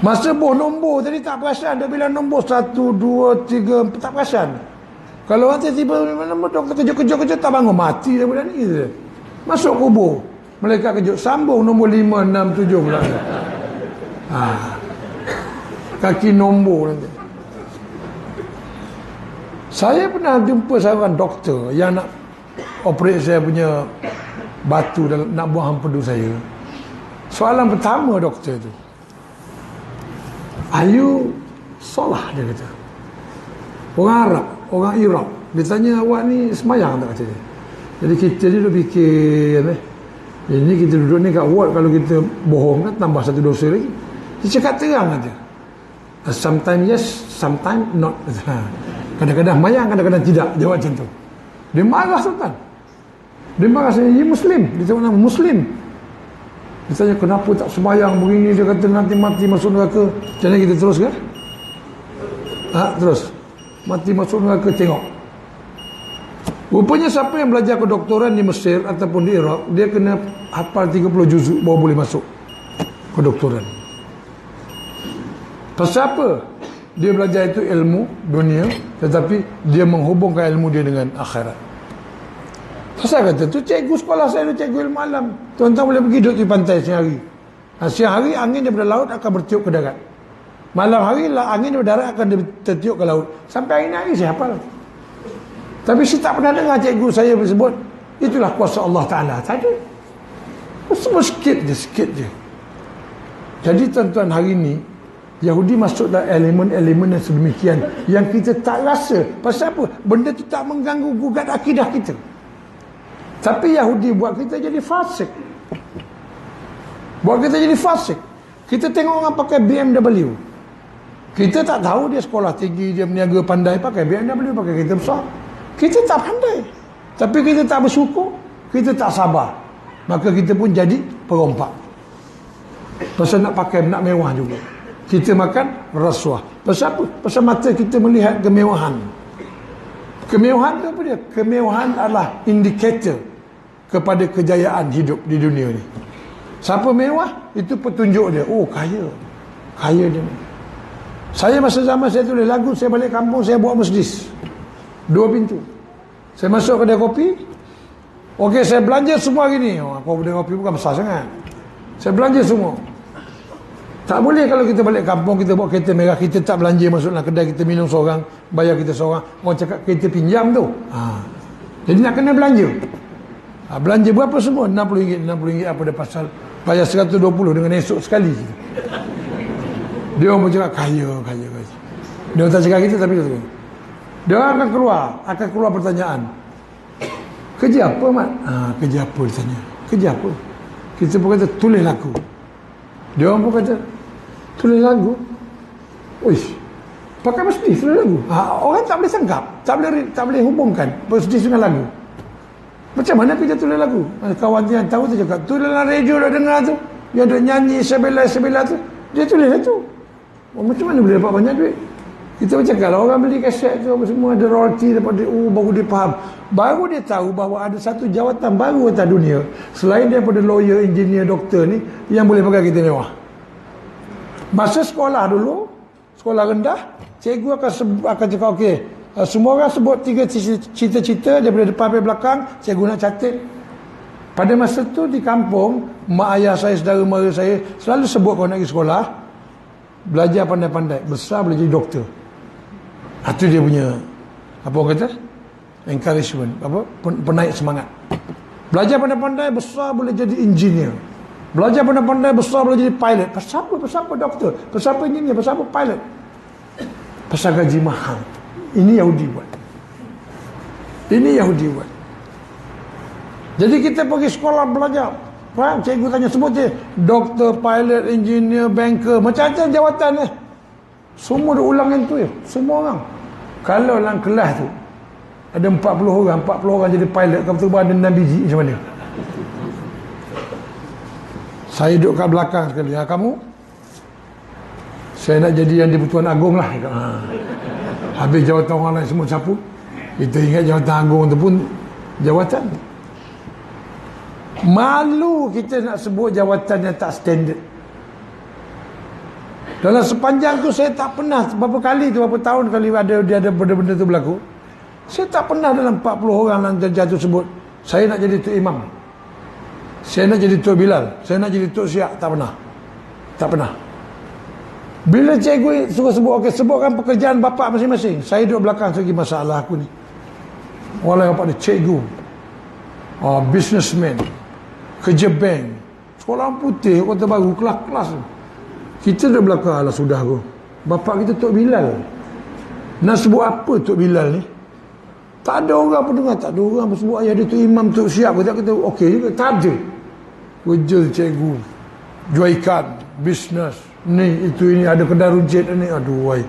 Masa boh nombor tadi tak perasan. Dia bilang nombor 1, 2, 3, 4, tak perasan. Kalau orang tiba-tiba doktor kejut-kejut tak bangun, mati daripada ni je. Masuk kubur. Malaikat kejut, sambung nombor 5, 6, 7 pula. Kaki nombor nanti. Saya pernah jumpa seorang doktor yang nak operate saya punya batu dalam, nak buang empedu saya. Soalan pertama doktor tu, "Are you solah?" dia kata. Orang Arab, orang Iraq. Dia tanya, "Awak ni semayang tak?" kata dia. Jadi kita ni duduk fikir, ini kita duduk ni kat ward, kalau kita bohong kan tambah satu dosa lagi. Dia cakap terang aja. Sometimes yes, sometimes not. Kadang-kadang mayang, kadang-kadang tidak. Jawab macam tu. Dia marah Sultan. Dia marah saya, "Ya Muslim." Dia tengok nama Muslim. Dia tanya, "Kenapa tak sembahyang begini?" Dia kata, "Nanti mati masuk neraka." Jadi kita terus ke? Terus. Mati masuk neraka, tengok. Rupanya siapa yang belajar kedoktoran di Mesir ataupun di Iraq, dia kena hafal 30 juzuk baru boleh masuk kedoktoran. Pasal apa? Dia belajar itu ilmu dunia, tetapi dia menghubungkan ilmu dia dengan akhirat. Pasal kata tu, cikgu sekolah saya tu cikgu ilmu alam. Tuan-tuan boleh pergi duduk di pantai siang hari. Siang hari angin daripada laut akan bertiup ke darat. Malam hari lah angin daripada darat akan tertiup ke laut. Sampai hari saya hafal. Tapi saya tak pernah dengar cikgu saya bersebut itulah kuasa Allah Ta'ala. Tak ada. Semua sikit je. Jadi tuan-tuan, hari ni Yahudi masuk dalam elemen-elemen yang sedemikian yang kita tak rasa. Pasal apa? Benda tu tak mengganggu gugat akidah kita. Tapi Yahudi buat kita jadi fasik. Kita tengok orang pakai BMW. Kita tak tahu dia sekolah tinggi, dia berniaga pandai, pakai BMW, pakai kereta besar. Kita tak pandai. Tapi kita tak bersyukur, kita tak sabar. Maka kita pun jadi perompak. Pasal nak pakai, nak mewah juga. Kita makan rasuah. Pasal apa? Pasal mata kita melihat kemewahan. Kemewahan itu apa dia? Kemewahan adalah indikator kepada kejayaan hidup di dunia ni. Siapa mewah, itu petunjuk dia. Oh, kaya. Kaya dia ni. Saya masa zaman saya tulis lagu, saya balik kampung, saya buat Mercedes. 2 pintu. Saya masuk kedai kopi. Okey, saya belanja semua hari ni. Aku kedai kopi bukan besar sangat. Saya belanja semua. Tak boleh kalau kita balik kampung, kita bawa kereta merah, kita tak belanja masuk dalam kedai, kita minum seorang, bayar kita seorang. Orang cakap kereta pinjam tu. Jadi nak kena belanja. Belanja berapa semua? RM60 apa dia pasal. Bayar 120 dengan esok sekali. Dia orang pun cakap kaya. Dia orang tak cakap kita, tapi dia orang akan keluar pertanyaan. Kerja apa, Mat? Kerja apa dia tanya. Kerja apa? Kita pun kata tulis lagu. Dia orang pun kata tulis lagu. Uish, pakai Mercedes tulis lagu. Orang tak boleh sangkap, tak boleh hubungkan Mercedes dengan lagu. Macam mana kita tulis lagu? Kawan dia yang tahu tu cakap, tu dalam radio dah dengar tu, yang duk nyanyi sebelah tu, dia tulis lah tu. Macam mana boleh dapat banyak duit? Kita macam kalau orang beli kaset tu semua ada royalty daripada baru dia faham. Baru dia tahu bahawa ada satu jawatan baru atas dunia selain daripada lawyer, engineer, doktor ni yang boleh pakai kereta mewah. Masa sekolah dulu, sekolah rendah, cikgu akan cakap okey, semua orang sebut 3 cita-cita daripada depan sampai belakang, cikgu nak catat. Pada masa tu di kampung, mak ayah saya, saudara mara saya selalu sebut kau nak pergi sekolah, belajar pandai-pandai, besar boleh jadi doktor. Itu dia punya apa orang kata? Encouragement, penaik semangat. Belajar pandai-pandai, besar boleh jadi engineer. Belajar pandai-pandai, besar boleh jadi pilot. Pasal apa doktor? Pasal apa engineer? Pasal apa pilot? Pasal gaji mahal. Ini Yahudi buat. Jadi kita pergi sekolah belajar. Faham? Cikgu tanya sebut je. Doktor, pilot, engineer, banker, macam-macam jawatan ni. Semua dia ulang yang tu ya. Semua orang. Kalau dalam kelas tu ada 40 orang jadi pilot, kau betul-betul ada 6 biji macam mana? Saya duduk kat belakang sekali. Kamu? Saya nak jadi yang di-Pertuan Agong lah. Habis jawatan orang lain semua sapu. Kita ingat jawatan Agong tu pun jawatan. Malu kita nak sebut jawatan yang tak standard. Dalam sepanjang tu saya tak pernah, berapa tahun kali ada benda-benda tu berlaku. Saya tak pernah dalam 40 orang yang jatuh sebut saya nak jadi Tok Imam, saya nak jadi Tok Bilal, saya nak jadi Tok Siak. Tak pernah. Tak pernah. Bila cikgu suruh sebut, okey, sebutkan pekerjaan bapak masing-masing. Saya duduk belakang segi masalah aku ni. Walau bapak dia cikgu, businessman, kerja bank, sekolah putih, kota baru, kelas-kelas. Kita duduk belakang, alah sudah aku. Bapak kita Tok Bilal. Nak sebut apa Tok Bilal ni? Tak ada orang pun dengar, tak ada orang pun sebut ayah dia Tok Imam, Tok Siap. Kita kata okey juga, tak ada. Kerja cikgu, jual ikan, bisnes, ni, itu, ini, ada kedai rujit ni. Aduh, wai.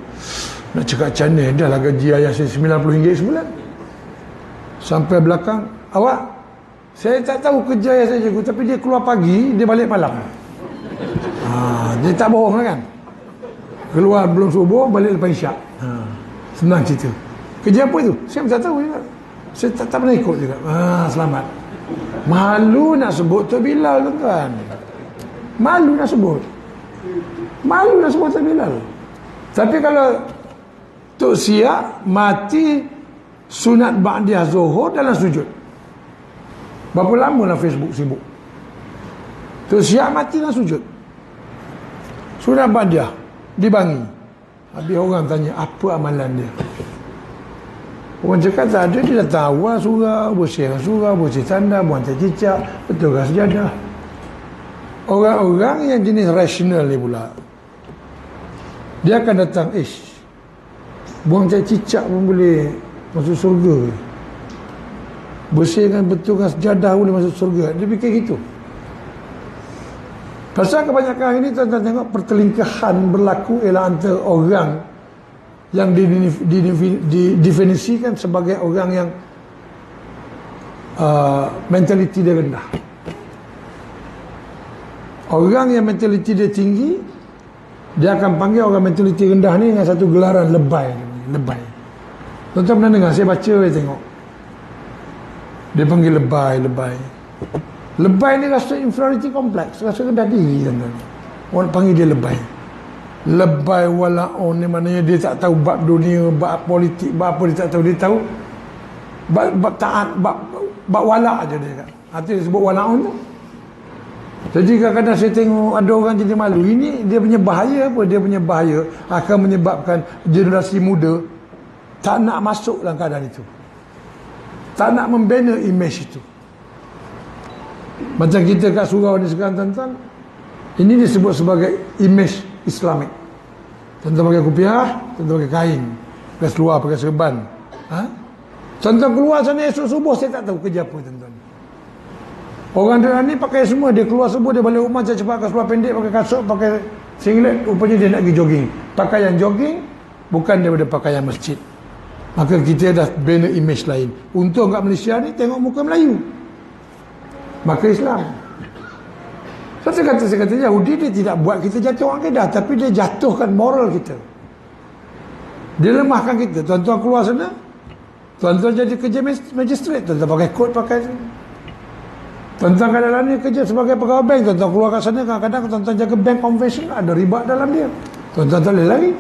Nak cakap macam ni, dah lah gaji ayah saya RM90 sebulan. Sampai belakang, awak, saya tak tahu kerja ayah saya cikgu, tapi dia keluar pagi, dia balik malam. Dia tak bohong lah kan. Keluar belum subuh, balik lepas isyak. Senang cerita. Kerja apa itu? Saya tak tahu juga. Saya tak pernah ikut juga. Selamat. Malu nak sebut Tok Bilal, tuan-tuan. Malu nak sebut. Malu nak sebut Tok Bilal. Tapi kalau Tok Siak mati sunat ba'diyah Zuhur dalam sujud. Berapa lama lah Facebook sibuk? Tok Siak mati dalam sujud. Sunat ba'diyah dibangi. Habis orang tanya apa amalan dia. Orang cakap tak ada, dia datang awal surau, bersihkan surau, bersih tanda, buang cicak, betulkan sejadah. Orang-orang yang jenis rasional ni pula, dia akan datang, buang cicak pun boleh masuk surga. Bersihkan, betulkan sejadah boleh masuk surga. Dia fikir gitu. Pasal kebanyakan ini tuan-tuan tengok pertelingkahan berlaku ialah antara orang yang didefinisikan sebagai orang yang mentaliti dia rendah. Orang yang mentaliti dia tinggi, dia akan panggil orang mentaliti rendah ni dengan satu gelaran lebay. Lebay. Tuan-tuan pernah dengar? Saya baca, saya tengok. Dia panggil lebay. Lebay ni rasa inferiority complex, rasa rendah diri. Orang panggil dia lebay. Lebay wala'un ni maknanya dia tak tahu bab dunia, bab politik, bab apa dia tak tahu. Dia tahu bab taat, bab wala' aja dia kan. Artinya dia sebut wala'un tu. Jadi kadang-kadang saya tengok ada orang jadi malu. Ini dia punya bahaya apa? Dia punya bahaya akan menyebabkan generasi muda tak nak masuk dalam keadaan itu. Tak nak membina imej itu. Macam kita kat surau ni sekarang, tuan-tuan, ini disebut sebagai imej Islamik. Tuan-tuan pakai kopiah, tuan-tuan pakai kain, pakai seluar, pakai serban. Tuan-tuan keluar sana esok subuh, saya tak tahu kerja apa, tuan-tuan. Orang dia ni pakai semua, dia keluar subuh, dia balik rumah cepat pakai seluar pendek, pakai kasut, pakai singlet, rupanya dia nak pergi jogging. Pakaian jogging bukan daripada pakaian masjid. Maka kita dah bina imej lain. Untung kat Malaysia ni tengok muka Melayu, maka Islam. Saya kata Yahudi dia tidak buat kita jatuh akidah, tapi dia jatuhkan moral kita. Dia lemahkan kita. Tuan-tuan keluar sana, tuan-tuan jadi kerja magistrate, tuan-tuan pakai kot, pakai. Tuan-tuan kadang-kadang ni kerja sebagai pegawai bank, tuan-tuan keluar kat sana, kadang-kadang tuan-tuan jaga bank konvensional, ada riba dalam dia. Tuan-tuan tak boleh lari.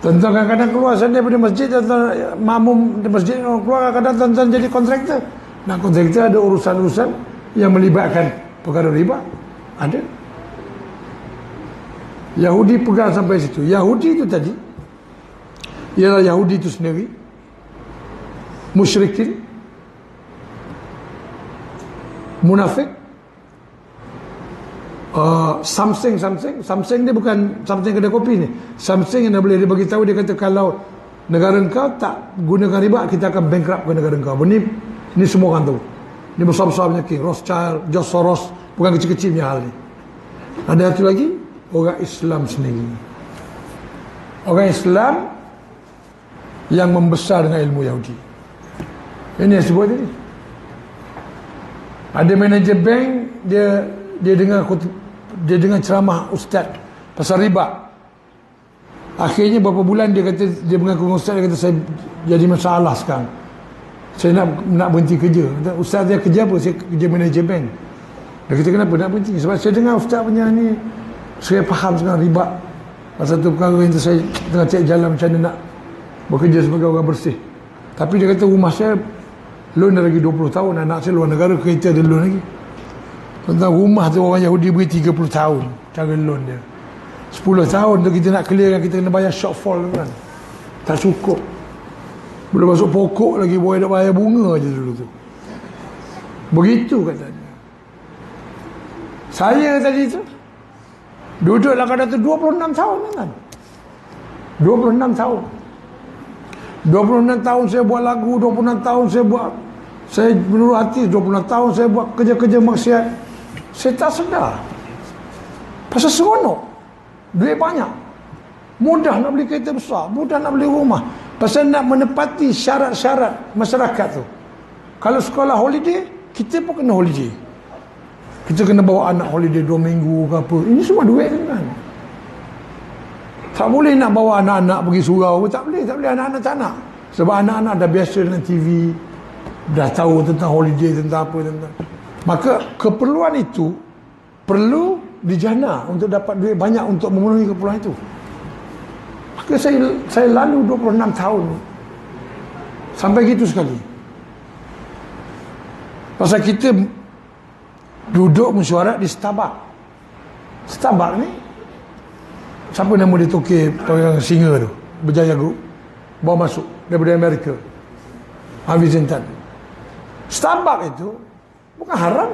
Tuan-tuan kadang-kadang keluar sana daripada masjid, tuan-tuan makmum di masjid, keluar kadang-kadang tuan-tuan jadi kontraktor. Nah, kontraktor ada urusan-urusan yang melibatkan perkara riba. Ada. Yahudi pegang sampai situ. Yahudi itu tadi ialah Yahudi itu sendiri musyrikin, munafik, something dia bukan something kedai kopi ni. Something yang boleh dia bagi tahu, dia kata kalau negara engkau tak gunakan riba, kita akan bankrupt ke negara engkau. Ini semua orang tahu. Ini besar-besar punya king, Rothschild, George Soros, bukan kecil-kecil punya hal ni. Ada satu lagi, orang Islam sendiri. Orang Islam yang membesar dengan ilmu Yahudi. Ini yang sebut tadi. Ada manager bank, dia dengar ceramah ustaz pasal riba. Akhirnya beberapa bulan dia kata, dia mengaku dengan ustaz, dia kata saya jadi masalah sekarang. Saya nak berhenti kerja. Ustaz dia kerja apa? Saya kerja manager bank. Dia kata kenapa nak berhenti? Sebab saya dengar ustaz punya ni, saya faham sekarang riba. Pasal tu perkara yang saya tengah cek jalan macam mana nak bekerja sebagai orang bersih. Tapi dia kata rumah saya loan dah lagi 20 tahun, anak saya luar negara, kereta ada loan lagi. Tentang rumah tu orang Yahudi beri 30 tahun cara loan dia. 10 tahun tu kita nak clear, kita kena bayar shortfall tu kan. Tak cukup. Belum masuk pokok lagi, boleh nak bayar bunga je dulu tu. Begitu katanya. Saya tadi tu duduk dalam keadaan tu 26 tahun kan. 26 tahun. 26 tahun saya buat lagu, 26 tahun saya menurut hati, 26 tahun saya buat kerja-kerja maksiat. Saya tak sedar. Pasal seronok. Duit banyak. Mudah nak beli kereta besar, mudah nak beli rumah. Pasal nak menepati syarat-syarat masyarakat tu. Kalau sekolah holiday, kita pun kena holiday. Kita kena bawa anak holiday 2 minggu ke apa. Ini semua duit kan. Tak boleh nak bawa anak-anak pergi surau. Tak boleh anak-anak tak nak. Sebab anak-anak dah biasa dengan TV. Dah tahu tentang holiday, tentang apa. Maka keperluan itu perlu dijana untuk dapat duit banyak untuk memenuhi keperluan itu. Maka saya lalu 26 tahun sampai gitu sekali. Pasal kita duduk mesyuarat di Starbucks. Starbucks ni, siapa nama dia tokek orang singa tu, Berjaya Group, bawa masuk daripada Amerika, Harvey Zintan. Starbucks itu bukan haram.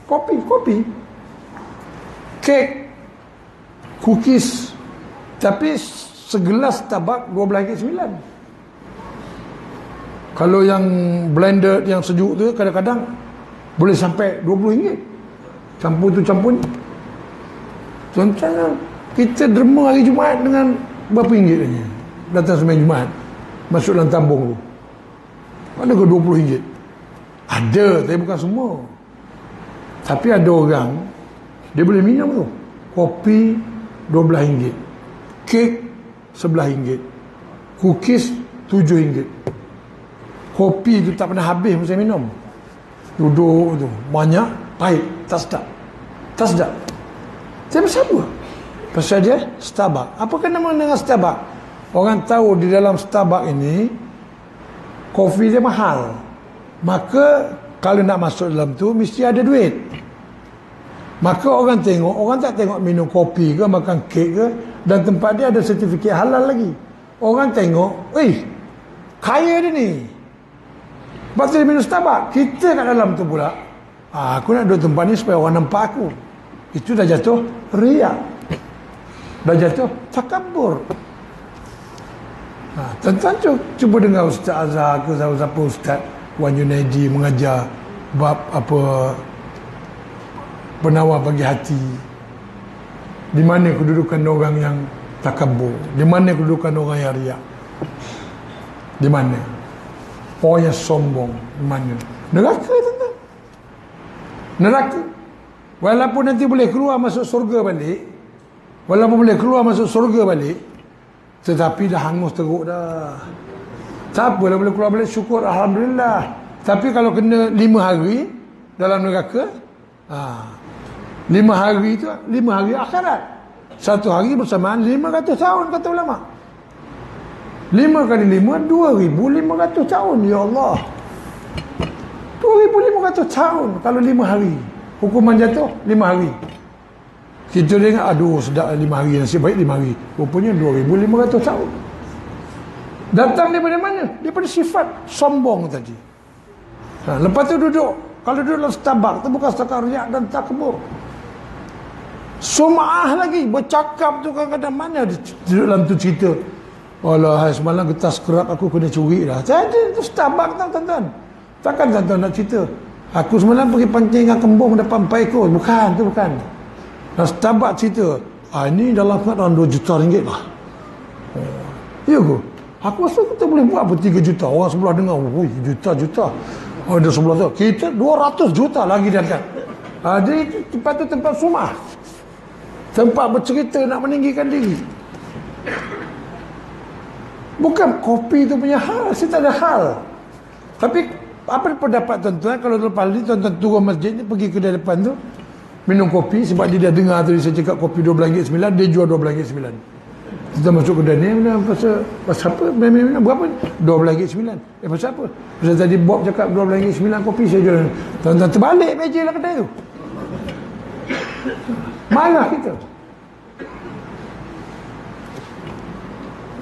Kopi, kek, cookies, tapi segelas Starbucks RM12.9. Kalau yang blended, yang sejuk tu kadang-kadang boleh sampai RM20. Campur tu campur ni. Contohnya kita derma hari Jumaat dengan berapa ringgit tadi? Datang sembahyang Jumaat, masuk dalam tambung tu. Ada ke RM20? Ada, tapi bukan semua. Tapi ada orang dia boleh minum tu. Kopi RM12, kek RM11, cookies RM7. Kopi tu tak pernah habis saya minum. Duduk tu banyak, pahit, tak sedap. Saya bersama. Pasal dia Starbucks. Apakah nama dengan Starbucks? Orang tahu di dalam Starbucks ini kopi dia mahal. Maka kalau nak masuk dalam tu mesti ada duit. Maka orang tengok, orang tak tengok minum kopi ke, makan kek ke, dan tempat dia ada sertifikat halal lagi. Orang tengok, kaya dia ni. Lepas tu dia minum Starbucks. Kita kat dalam tu pula, aku nak duduk tempat ni supaya orang nampak aku. Itu dah jatuh riak. Dah jatuh takabur. Tuan-tuan cuba dengar Ustaz Azhar ke siapa Ustaz Wan Junaidi mengajar bab apa penawar bagi hati. Di mana kedudukan orang yang takabur? Di mana kedudukan orang yang riak? Di mana? Orang yang sombong. Di mana? Neraka, tuan-tuan. Neraka. Walaupun nanti boleh keluar masuk surga balik, tetapi dah hangus teruk dah. Tak apalah, boleh keluar balik, syukur, alhamdulillah. Tapi kalau kena 5 hari dalam neraka, 5 hari itu 5 hari akhirat. 1 hari bersamaan 500 tahun kata ulama. 5 kali 5 2,500 tahun. Ya Allah, 2,500 tahun kalau 5 hari. Hukuman jatuh 5 hari. Kita dengar, aduh sedap 5 hari, nasib baik 5 hari. Rupanya 2,500 tahun. Datang daripada mana? Daripada sifat sombong tadi. Lepas tu duduk. Kalau duduk dalam Starbucks, tu bukan setakat riak dan takbur. Sum'ah lagi. Bercakap tu kadang-kadang mana duduk dalam tu cerita. Alah, semalam getas kerap aku kena curi dah. Jadi tu Starbucks tau tuan-tuan. Takkan tuan-tuan nak cerita, aku semalam pergi pancing dengan kembung dapat 4 ekor. Bukan, tu bukan. Dan Starbucks cerita, ini dalam 2 juta ringgit lah. Ya ke? Aku rasa kita boleh buat apa 3 juta. Orang sebelah dengar, juta-juta. Ada sebelah tu. Kita 200 juta lagi dia angkat. Jadi tempat tu tempat sumah. Tempat bercerita nak meninggikan diri. Bukan kopi tu punya hal. Saya tak ada hal. Tapi apa pendapat tuan-tuan kalau lepas ni tuan-tuan turun masjid ni, pergi kedai depan tu minum kopi, sebab dia dah dengar tadi saya cakap kopi RM12.9, dia jual RM12.9. Kita masuk kedai ni pasal apa? Berapa? RM12.9. Pasal apa? Pasal tadi Bob cakap RM12.9 kopi saya jual. Tuan-tuan terbalik meja lah kedai tu. Marah kita.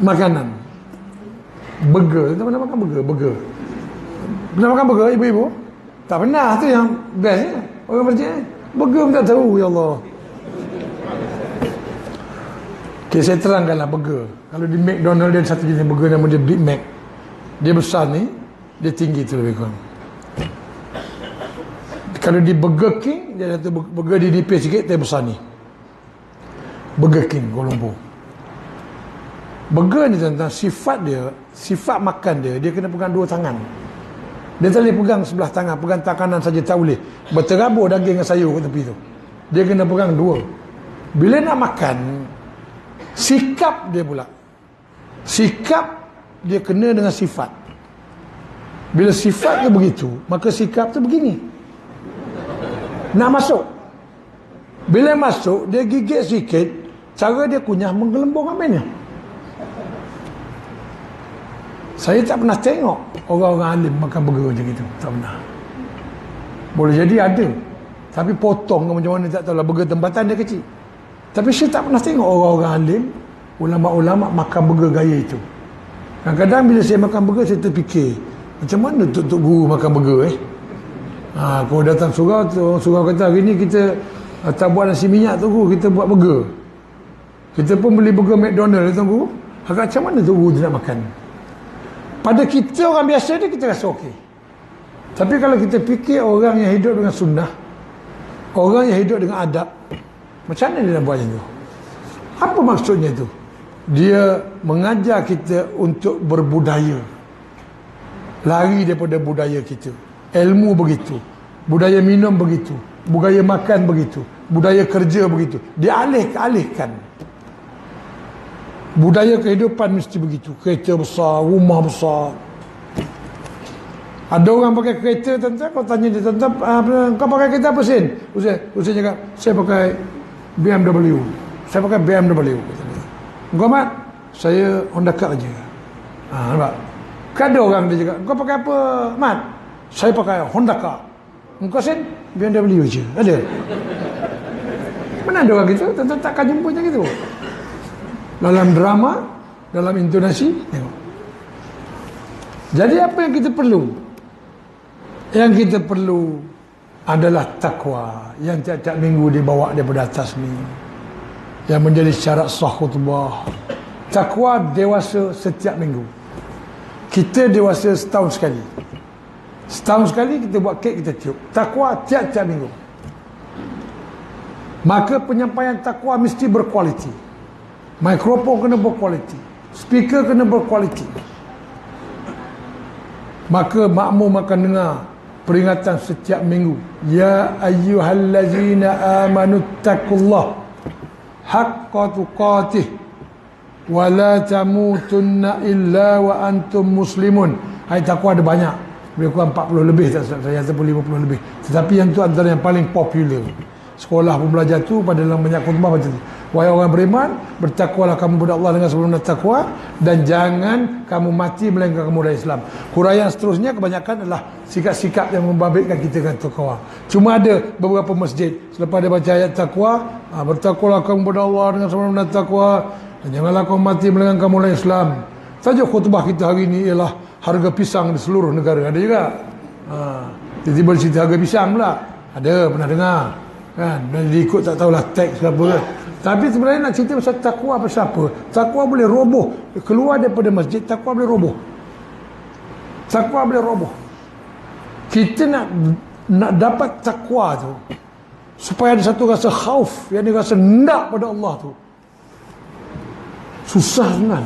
Makanan. Burger. Kita pernah makan burger? Burger. Pernah makan burger ibu-ibu? Tak pernah, tu yang best ya. Orang percaya. Burger pun tak tahu, ya Allah. Okay, saya terangkanlah burger. Kalau di McDonald dia satu jenis burger nama dia Big Mac. Dia besar ni, dia tinggi tu lebih kurang. Kalau di Burger King, dia satu burger di nipis sikit, dia besar ni. Burger King, Kuala Lumpur. Burger ni tentang sifat dia, sifat makan dia, dia kena pegang dua tangan. Dia tak boleh pegang sebelah tangan, pegang tangan kanan saja tak boleh. Berterabur daging dengan sayur kat tepi tu. Dia kena pegang dua. Bila nak makan, sikap dia pula. Sikap dia kena dengan sifat. Bila sifat dia begitu, maka sikap tu begini. Nak masuk. Bila masuk, dia gigit sikit, cara dia kunyah menggelembung ambilnya. Saya tak pernah tengok orang-orang alim makan burger macam itu. Tak pernah. Boleh jadi ada. Tapi potong ke macam mana tak tahulah. Burger tempatan dia kecil. Tapi saya tak pernah tengok orang-orang alim, ulama-ulama makan burger gaya itu. Kadang-kadang bila saya makan burger, saya terfikir, macam mana tok guru makan burger kalau datang surau kata hari ni kita tak buat nasi minyak tu guru, kita buat burger. Kita pun beli burger McDonald tu guru. Macam mana tu guru dia nak makan? Pada kita orang biasa ni kita rasa okey. Tapi kalau kita fikir orang yang hidup dengan sunnah, orang yang hidup dengan adab, macam mana dia nak buat macam tu? Apa maksudnya tu? Dia mengajar kita untuk berbudaya. Lari daripada budaya kita. Ilmu begitu. Budaya minum begitu. Budaya makan begitu. Budaya kerja begitu. Dia alihkan. Budaya kehidupan mesti begitu. Kereta besar, rumah besar. Ada orang pakai kereta, tuan-tuan, kau tanya dia, tuan-tuan, kau pakai kereta apa Sin? Usain cakap, saya pakai BMW. Saya pakai BMW. Kau Mat? Saya Honda Car je. Nampak? Kan ada orang dia cakap, kau pakai apa Mat? Saya pakai Honda Car. Kau Sin? BMW je. Ada? Mana ada orang gitu? Tuan-tuan takkan jumpa macam gitu. Dalam drama, dalam intonasi, tengok. Jadi apa yang kita perlu? Yang kita perlu adalah takwa yang tiap-tiap minggu dibawa daripada atas ni, yang menjadi syarat sah khutbah. Takwa dewasa setiap minggu. Kita dewasa setahun sekali. Setahun sekali kita buat kek, kita tiup. Takwa tiap-tiap minggu. Maka penyampaian takwa mesti berkualiti. Mikrofon kena berkualiti. Speaker kena berkualiti. Maka makmum akan dengar peringatan setiap minggu. Ya ayyuhallazina amanu taqullah haqqa tuqatih wa la tamutunna illa wa antum muslimun. Ayat takwa ada banyak. Lebih kurang 40 lebih tak saya ataupun 50 lebih. Tetapi yang tu antara yang paling popular. Sekolah pun belajar tu pada dalam banyak khutbah macam tu. Wahai orang beriman, bertakwalah kamu kepada Allah dengan sebenar takwa, dan jangan kamu mati melainkan kamu dari Islam. Huraian seterusnya kebanyakan adalah sikap-sikap yang membabitkan kita dengan takwa. Cuma ada beberapa masjid selepas dia baca ayat takwa, bertakwalah kamu kepada Allah dengan sebenar takwa, dan janganlah kamu mati melainkan kamu dari Islam. Saja khutbah kita hari ini ialah harga pisang di seluruh negara. Ada juga. Tiba-tiba cerita harga pisang pula. Ada, pernah dengar. Kan? Dan diikut tak tahulah teks ke apa. Tapi sebenarnya nak cerita pasal takwa pasal apa? Takwa boleh roboh. Keluar daripada masjid, takwa boleh roboh. Takwa boleh roboh. Kita nak dapat takwa tu, supaya ada satu rasa khauf, yang dia rasa nak pada Allah tu, susah sangat.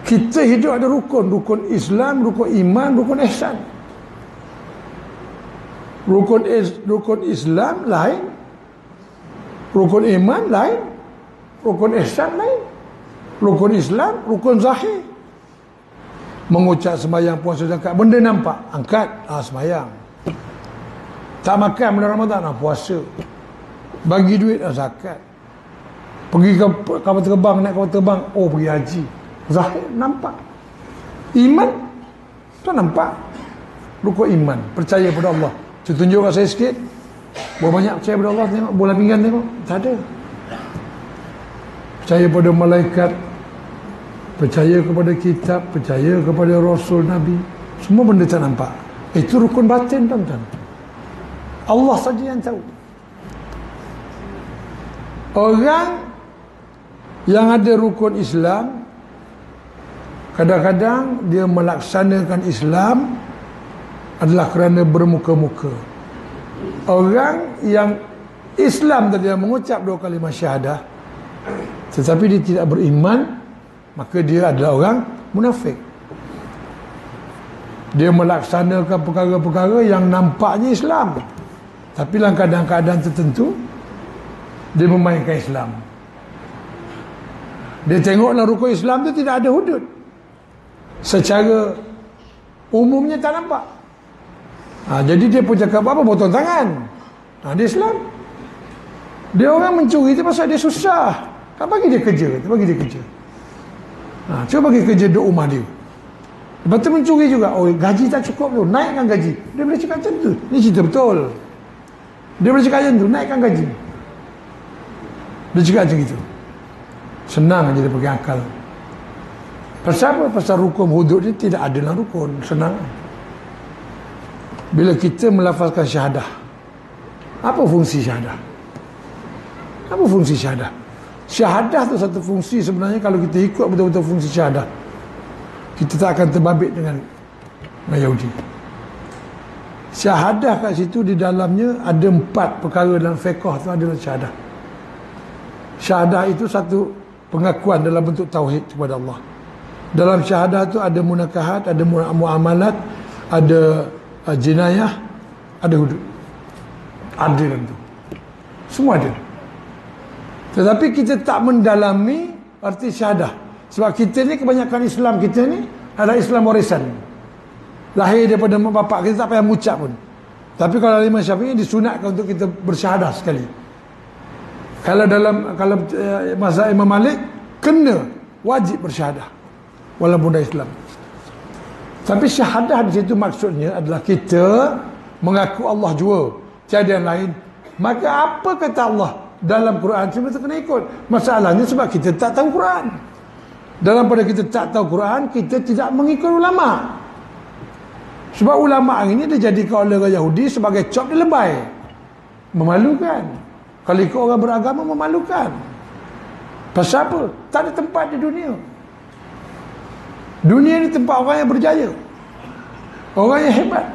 Kita hidup ada rukun. Rukun Islam, rukun iman, rukun ihsan. Rukun Islam lain, rukun iman lain, rukun ihsan lain. Rukun Islam, rukun zahir. Mengucap sembahyang, puasa, zakat, benda nampak, angkat, sembahyang. Tak makan bulan Ramadan, puasa. Bagi duit, zakat. Pergi ke kapal terbang, naik kapal terbang, oh pergi haji. Zahir nampak. Iman tu nampak. Rukun iman, percaya pada Allah. Tunjuk kat saya sikit. Berapa banyak percaya pada Allah, tengok bola pinggan tengok. Tak ada. Percaya pada malaikat, percaya kepada kitab, percaya kepada Rasul Nabi. Semua benda tak nampak. Itu rukun batin, tuan-tuan. Allah saja yang tahu. Orang yang ada rukun Islam, kadang-kadang dia melaksanakan Islam adalah kerana bermuka-muka. Orang yang Islam tadi yang mengucap 2 kalimah syahadah tetapi dia tidak beriman, maka dia adalah orang munafik. Dia melaksanakan perkara-perkara yang nampaknya Islam, tapi dalam keadaan-keadaan tertentu dia memainkan Islam. Dia tengoklah rukun Islam tu tidak ada hudud. Secara umumnya tak nampak. Jadi dia pun cakap apa? Potong tangan. Dia Islam. Dia orang mencuri tu pasal dia susah. Tak bagi dia kerja. Cuba bagi kerja duduk rumah dia. Lepas tu mencuri juga. Oh, gaji tak cukup tu, naikkan gaji. Dia boleh cakap macam tu. Ni cerita betul. Dia boleh cakap macam tu, naikkan gaji. Dia cakap macam itu. Senang aja dia pegang akal. Pasal apa? Pasal rukun hudud ni tidak ada dalam rukun. Senang. Bila kita melafazkan syahadah, apa fungsi syahadah? Apa fungsi syahadah? Syahadah tu satu fungsi sebenarnya. Kalau kita ikut betul-betul fungsi syahadah, kita tak akan terbabit dengan Yahudi. Syahadah kat situ di dalamnya ada 4 perkara dalam fiqh tu adalah syahadah. Syahadah itu satu pengakuan dalam bentuk tauhid kepada Allah. Dalam syahadah tu ada munakahat, ada muamalat, ada jinayah, ada hudud. Ada dalam tu. Semua ada. Tetapi kita tak mendalami arti syahadah. Sebab kita ni kebanyakan Islam kita ni adalah Islam warisan. Lahir daripada mak bapak kita tak payah mengucap pun. Tapi kalau Imam Syafi'i disunatkan untuk kita bersyahadah sekali. Kalau mazhab Imam Malik kena wajib bersyahadah walaupun dah Islam. Tapi syahadah di situ maksudnya adalah kita mengaku Allah jua, tiada yang lain. Maka apa kata Allah dalam Quran semua kita kena ikut. Masalahnya sebab kita tak tahu Quran. Dalam pada kita tak tahu Quran, kita tidak mengikut ulama. Sebab ulama hari ini dia jadikan oleh orang Yahudi sebagai cop dia lebay. Memalukan. Kalau ikut orang beragama memalukan. Pasal apa? Tak ada tempat di dunia. Dunia ni tempat orang yang berjaya, orang yang hebat.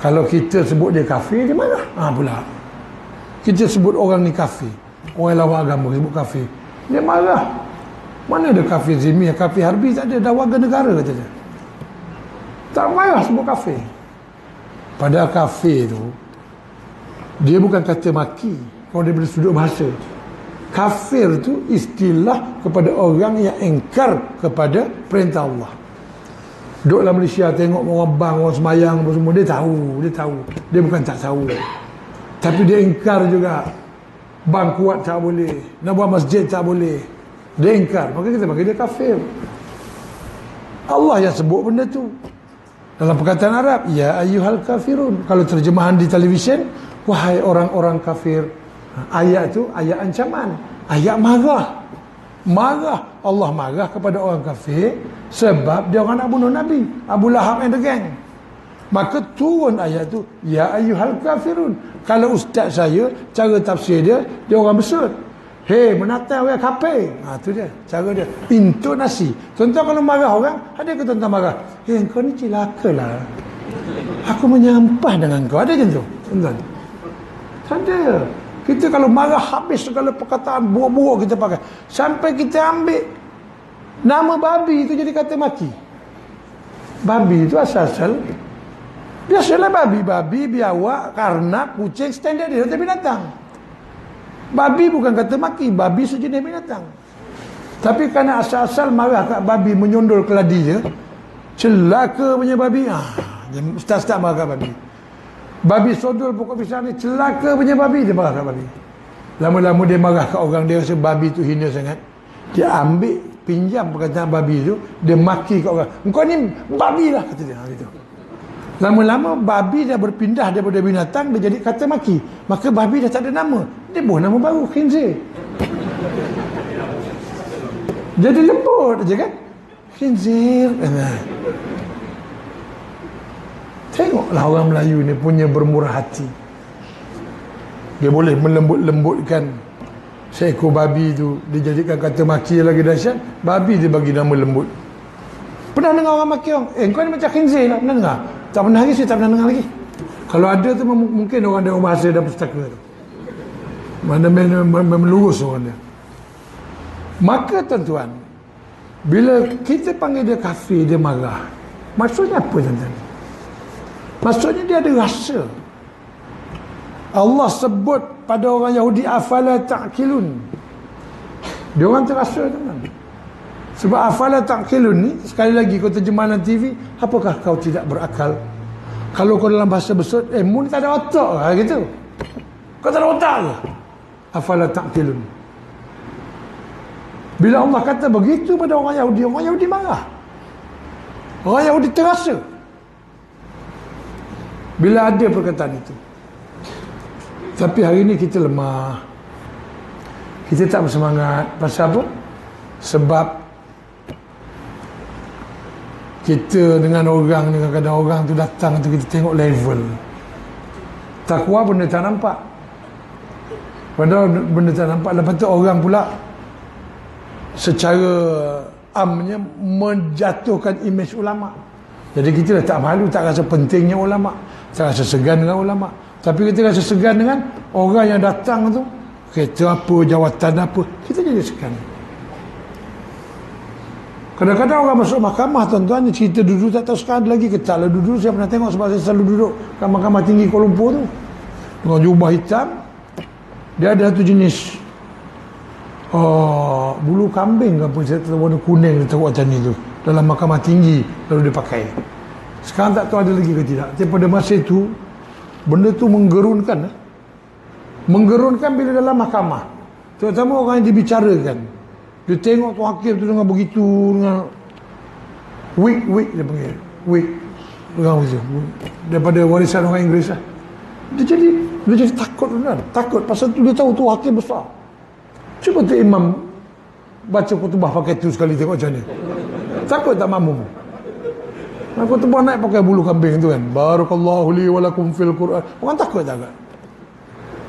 Kalau kita sebut dia kafir, dia marah. Pula kita sebut orang ni kafir, orang yang lawan agama sebut kafir, dia marah. Mana ada kafir zimmi, kafir harbi, tak ada. Dah warga negara kata dia. Tak marah sebut kafir. Padahal kafir tu dia bukan kata maki kalau dia dari sudut bahasa. Kafir tu istilah kepada orang yang engkar kepada perintah Allah. Duduk dalam Malaysia tengok orang bang, orang semayang semua, dia tahu. Dia bukan tak tahu. Tapi dia engkar juga. Bang kuat tak boleh, nak buat masjid tak boleh. Dia engkar, maka kita panggil dia kafir. Allah yang sebut benda tu. Dalam perkataan Arab, ya ayyuhal kafirun. Kalau terjemahan di televisyen, wahai orang-orang kafir. Ayat tu ayat ancaman, ayat marah. Allah marah kepada orang kafir sebab dia orang nak bunuh Nabi Abu Lahab and the gang. Maka turun ayat tu, ya ayyuhal kafirun. Kalau ustaz saya, cara tafsir dia orang besut. Hei menatang orang kafir. Tu dia cara dia, intonasi. Tuan-tuan kalau marah orang, ada ke tuan-tuan marah? Kau ni celakalah, aku menyampah dengan kau. Ada macam tu tuan-tuan? Tak ada. Kita kalau marah habis segala perkataan buruk-buruk kita pakai. Sampai kita ambil nama babi itu jadi kata maki. Babi itu asal-asal biasalah babi, biawak, karnap, kucing, standard dia kata binatang. Babi bukan kata maki, babi sejenis binatang. Tapi kerana asal-asal marah kat babi, menyondol keladi dia, celaka punya babi. Ustaz-ustaz marah kat babi. Babi sodol pokok pisang ni, celaka punya babi, dia marah kat babi. Lama-lama dia marah kat orang, dia rasa babi tu hina sangat. Dia ambil, pinjam perkataan babi tu, dia maki kat orang. Engkau ni babi lah, kata dia. Gitu. Lama-lama babi dah berpindah daripada binatang, dia jadi kata maki. Maka babi dah tak ada nama. Dia buat nama baru, khinzir. Jadi lembut je kan? Khinzir. Tengoklah orang Melayu ni punya bermurah hati. Dia boleh melembut-lembutkan seekor babi tu, dijadikan kata maki lagi dahsyat. Babi dia bagi nama lembut. Pernah dengar orang maki orang? Kau ni macam khinzir lah. Pernah dengar? Tak pernah lagi, saya tak pernah dengar lagi. Kalau ada tu mungkin orang dia bahasa dan pustaka tu. Mana melurus orang dia. Maka tuan-tuan, bila kita panggil dia kafir, dia marah. Maksudnya apa tuan-tuan? Maksudnya dia ada rasa. Allah sebut pada orang Yahudi, afala ta'qilun. Dia orang terasa tuan-tuan. Sebab afala ta'qilun ni, sekali lagi kau terjemahan TV, apakah kau tidak berakal? Kalau kau dalam bahasa besar, mu ni tak ada otak lah gitu. Kau tak ada otak ke? Afala ta'qilun. Bila Allah kata begitu pada orang Yahudi marah. Orang Yahudi terasa. Bila ada perkataan itu. Tapi hari ini kita lemah. Kita tak bersemangat. Pasal apa? Sebab kita dengan orang ni, kadang-kadang orang tu datang tu kita tengok level. Takwa benda tak nampak. Padahal benda tak nampak. Lepas tu orang pula secara amnya menjatuhkan imej ulama. Jadi kita dah tak malu, tak rasa pentingnya ulama, tak rasa segan dengan ulama. Tapi kita rasa segan dengan orang yang datang tu, kereta apa, jawatan apa, kita jadi segan. Kadang-kadang orang masuk mahkamah tuan-tuan, cerita duduk tak tahu sekarang lagi ke tak. Duduk saya pernah tengok, sebab saya selalu duduk kat mahkamah tinggi Kuala Lumpur tu, dengan jubah hitam. Dia ada satu jenis bulu kambing ke apa, saya tahu warna kuning dia taruh macam ni tu dalam mahkamah tinggi, lalu dia pakai. Sekarang tak tahu ada lagi ke tidak. Tapi pada masa itu benda tu menggerunkan bila dalam mahkamah, terutama orang yang dibicarakan. Dia tengok tu hakim tu dengan begitu, dengan weak dia panggil weak, dengan begitu, daripada warisan orang Inggeris lah. Dia jadi takut kan? Takut pasal tu dia tahu tu hakim besar. Cuba tu imam baca khutbah pakai tu sekali, tengok macam ni. Takut tak makmum? Khutbah naik pakai bulu kambing tu kan. Barakallahu li wa lakum fil Quran. Orang takut tak?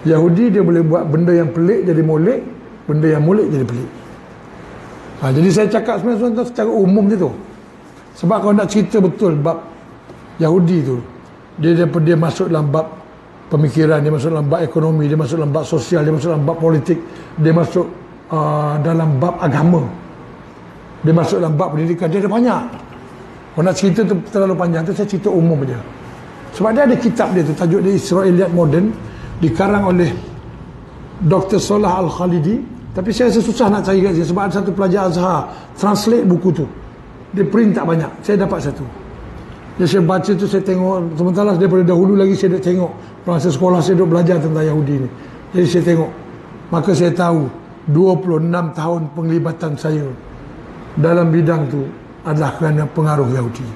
Yahudi dia boleh buat benda yang pelik jadi molek, benda yang molek jadi pelik. Jadi saya cakap sebenarnya secara umum je tu. Sebab kalau nak cerita betul bab Yahudi tu, dia masuk dalam bab pemikiran, dia masuk dalam bab ekonomi, dia masuk dalam bab sosial, dia masuk dalam bab politik, dia masuk dalam bab agama, dia masuk dalam bab pendidikan, dia ada banyak. Kalau nak cerita tu terlalu panjang tu, saya cerita umum je. Sebab dia ada kitab dia tu, tajuk dia Israeliat Modern, dikarang oleh Dr. Salah Al-Khalidi. Tapi saya rasa susah nak cari kat sini, sebab ada satu pelajar Azhar translate buku tu, dia print tak banyak, saya dapat satu. Jadi saya baca tu, saya tengok, sementara daripada dahulu lagi saya dah tengok masa sekolah saya duk belajar tentang Yahudi ni. Jadi saya tengok, maka saya tahu 26 tahun penglibatan saya dalam bidang tu adalah kerana pengaruh Yahudi.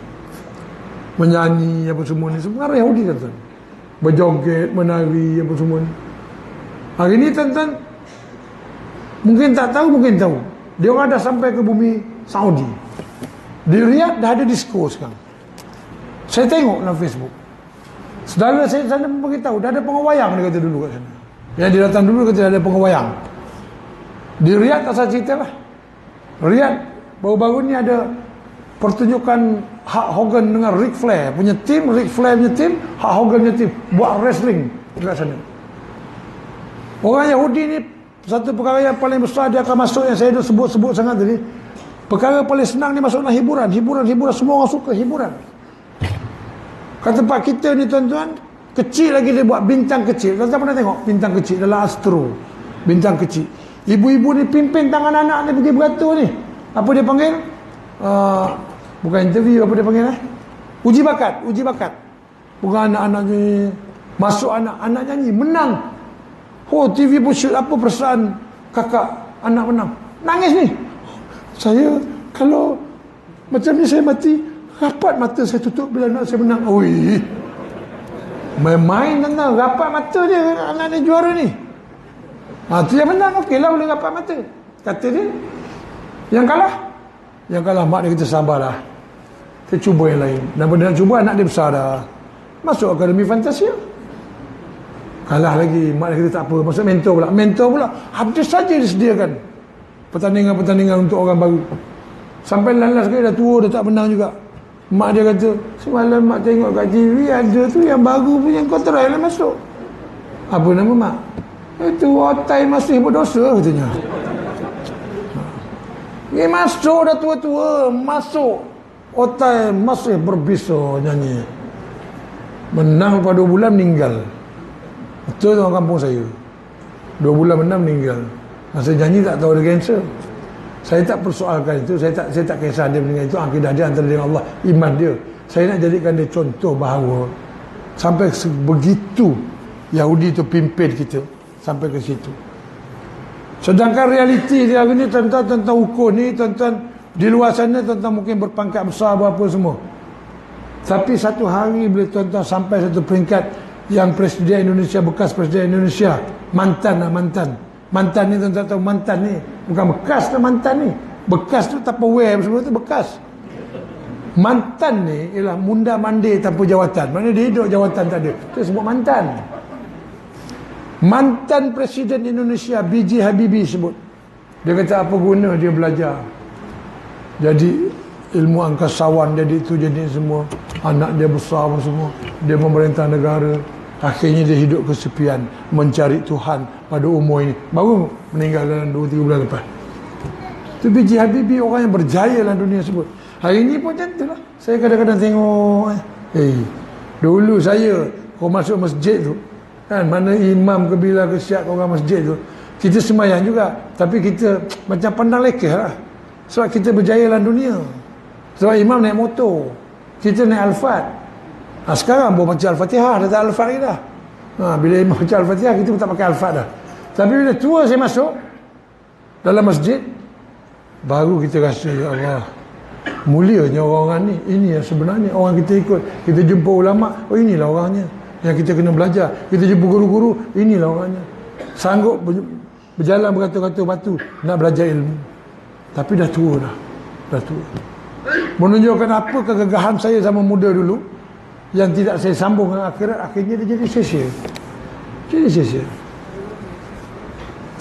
Menyanyi apa semua ni, pengaruh Yahudi tuan-tuan. Berjoget, menari apa semua ni. Hari ni tuan-tuan mungkin tak tahu, mungkin tahu, dia orang dah sampai ke bumi Saudi. Di Riyadh dah ada disco sekarang. Saya tengok dalam Facebook. Saudara saya sana pun beritahu, dah ada pengawayang dia kata dulu kat sana. Yang dia datang dulu kata ada pengawayang. Di Riyadh tak saya cerita lah. Riyadh baru-baru ni ada pertunjukan Hulk Hogan dengan Ric Flair punya tim, Ric Flair punya tim, Hulk Hogan punya tim, buat wrestling dekat sana. Orang Yahudi ni, satu perkara yang paling besar dia akan masuk, yang saya dah sebut-sebut sangat tadi, perkara paling senang dia masuk dalam hiburan, semua orang suka hiburan. Kat tempat kita ni tuan-tuan, kecil lagi dia buat bintang kecil. Tuan-tuan pernah tengok bintang kecil dalam Astro, bintang kecil. Ibu-ibu ni pimpin tangan anak ni pergi beratur ni. Apa dia panggil? Bukan interview, apa dia panggil uji bakat. Bukan anak-anak ni masuk, anak nyanyi menang. Oh, TV pun shoot. Apa perasaan kakak anak menang? Nangis ni. Saya kalau macam ni saya mati, rapat mata saya tutup bila anak saya menang. Oi, main-main tentang rapat mata dia anak dia juara ni. Tu yang menang, okeylah boleh rapat mata. Kata dia. Yang kalah mak dia kata sabarlah, kita cuba yang lain. Dan benda nak cuba, anak dia besar dah, masuk Akademi Fantasia. Kalah lagi, mak dia kata tak apa, masuk mentor pula habis saja disediakan pertandingan-pertandingan untuk orang baru. Sampai lalas sekali dah tua, dah tak menang juga. Mak dia kata, semalam mak tengok kat TV ada tu yang baru punya, kau try lah masuk. Apa nama mak? Itu otai masih berdosa katanya. Ni masuk dah tua-tua, masuk otai masih berbisa nyanyi. Menang lepas 2 bulan meninggal. Betul orang kampung saya. 2 bulan menang meninggal. Masa nyanyi tak tahu ada kanser. Saya tak persoalkan itu, saya tak kisah dia meninggal itu, akidah dia antara dengan Allah, iman dia. Saya nak jadikan dia contoh bahawa sampai begitu Yahudi itu pimpin kita sampai ke situ. Sedangkan realiti dia hari ni tentang hukum ni, tentang di luar sana tentang mungkin berpangkat besar berapa semua. Tapi satu hari bila tuan-tuan sampai satu peringkat yang Presiden Indonesia, bekas Presiden Indonesia, mantan ni tuan-tuan tahu, mantan ni bukan bekas lah, mantan ni bekas tu Tupperware semua tu bekas. Mantan ni ialah munda mandi tanpa jawatan, maknanya dia hidup jawatan tak ada, tu sebut mantan. Mantan Presiden Indonesia B.J. Habibie sebut, dia kata apa guna dia belajar jadi ilmu angkasawan, jadi itu jadi semua, anak dia besar apa semua, dia memerintah negara, akhirnya dia hidup kesepian mencari Tuhan pada umur ini, baru meninggal dalam 2-3 bulan lepas. Itu B.J. Habibie, orang yang berjaya dalam dunia sebut. Hari ini pun macam itulah. Saya kadang-kadang tengok dulu saya kalau masuk masjid tu kan, mana imam ke bila ke siap orang masjid tu, kita semayang juga, tapi kita macam pandang lekeh lah, sebab kita berjaya dalam dunia. Sebab imam naik motor, kita naik Alphard. Sekarang baru baca Al-Fatihah, dah tak Alphard lagi dah. Bila imam baca Al-Fatihah, kita pun tak pakai Alphard dah. Tapi bila tua saya masuk dalam masjid, baru kita rasa, ya Allah, mulianya orang-orang ni. Ini yang sebenarnya orang kita ikut. Kita jumpa ulama, oh inilah orangnya yang kita kena belajar. Kita jumpa guru-guru, inilah orangnya. Sanggup berjalan beratus-ratus batu nak belajar ilmu. Tapi dah tua dah. Menunjukkan apa kegagahan saya sama muda dulu yang tidak saya sambung dengan akhirat, akhirnya dia jadi sia-sia.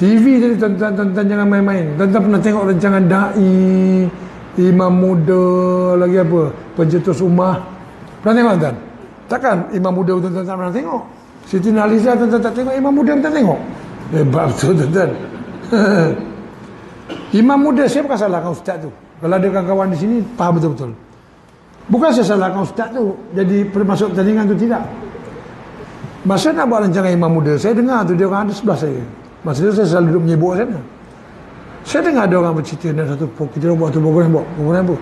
TV tadi tuan-tuan jangan main-main. Tuan-tuan pernah tengok rancangan Da'i, Imam Muda, lagi apa, Pencetus Ummah? Pernah tengok tuan? Takkan Imam Muda tuan-tuan tak pernah tengok? Siti Nurhaliza tuan-tuan tak tengok, Imam Muda tuan tengok? Hebat betul tuan-tuan. Imam Muda, saya bukan salahkan ustaz tu. Kalau ada kawan-kawan di sini faham betul-betul. Bukan saya salahkan ustaz tu jadi masuk pertandingan tu, tidak. Masa nak buat rancangan Imam Muda, saya dengar tu dia orang ada sebelah saya. Masa tu saya selalu duduk menyibuk sana. Saya dengar ada orang bercerita dan satu kita buat tu program apa?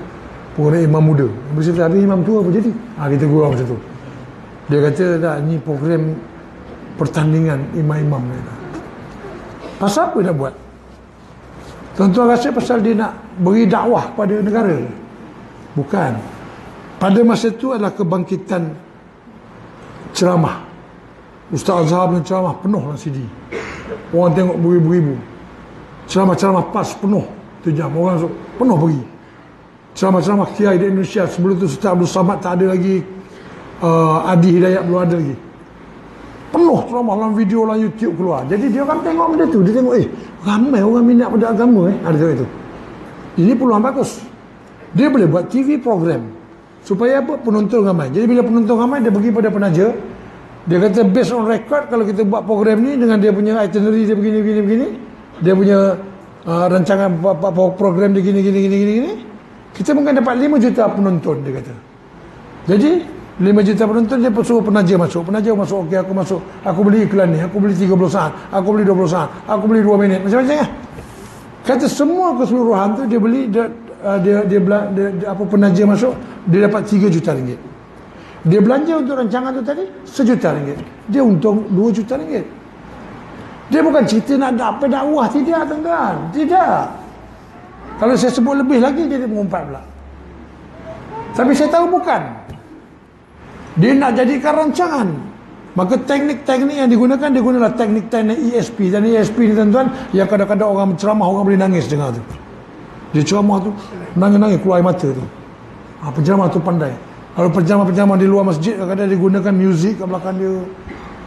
Program Imam Muda. Bercerita habis imam tua apa jadi? Kita gurau macam tu. Dia kata tak, ni program pertandingan imam-imam ni. Pasal apa nak buat? Tuan-tuan rasa pasal dia nak beri dakwah pada negara? Bukan. Pada masa itu adalah kebangkitan ceramah. Ustaz Azhar punya ceramah penuh lah CD. Orang tengok beribu-ribu. Ceramah-ceramah PAS penuh 1 jam. Orang penuh pergi. Ceramah-ceramah Kiai di Indonesia. Sebelum tu Ustaz Abdul Samad tak ada lagi. Adi Hidayat belum ada lagi. Penuh ceramah dalam video, dalam YouTube keluar. Jadi dia orang tengok benda tu. Dia tengok ramai orang minat pada agama. Ada itu. Ini peluang bagus. Dia boleh buat TV program. Supaya apa? Penonton ramai. Jadi bila penonton ramai, dia pergi pada penaja. Dia kata based on record, kalau kita buat program ni dengan dia punya itinerary dia begini, dia punya rancangan program dia gini, kita mungkin dapat 5 juta penonton, dia kata. Jadi 5 juta penonton, dia suruh penaja masuk, okey aku masuk, aku beli iklan ni, aku beli 30 saat, aku beli 20 saat, aku beli 2 minit, macam-macam lah. Kata semua keseluruhan tu dia beli, dia penaja masuk, dia dapat 3 juta ringgit. Dia belanja untuk rancangan tu tadi 1 juta ringgit. Dia untung 2 juta ringgit. Dia bukan cerita nak dapat dakwah, tidak tuan-tuan. Tidak. Kalau saya sebut lebih lagi, dia mengumpat pula. Tapi saya tahu bukan. Dia nak jadikan rancangan. Maka teknik-teknik yang digunakan, dia gunalah teknik-teknik ESP. Dan ESP ni tuan-tuan, yang kadang-kadang orang ceramah, orang boleh nangis dengar tu. Dia ceramah tu, nangis-nangis keluar air mata tu. Penceramah tu pandai. Kalau penceramah-penceramah di luar masjid, kadang-kadang dia gunakan muzik kat belakang dia.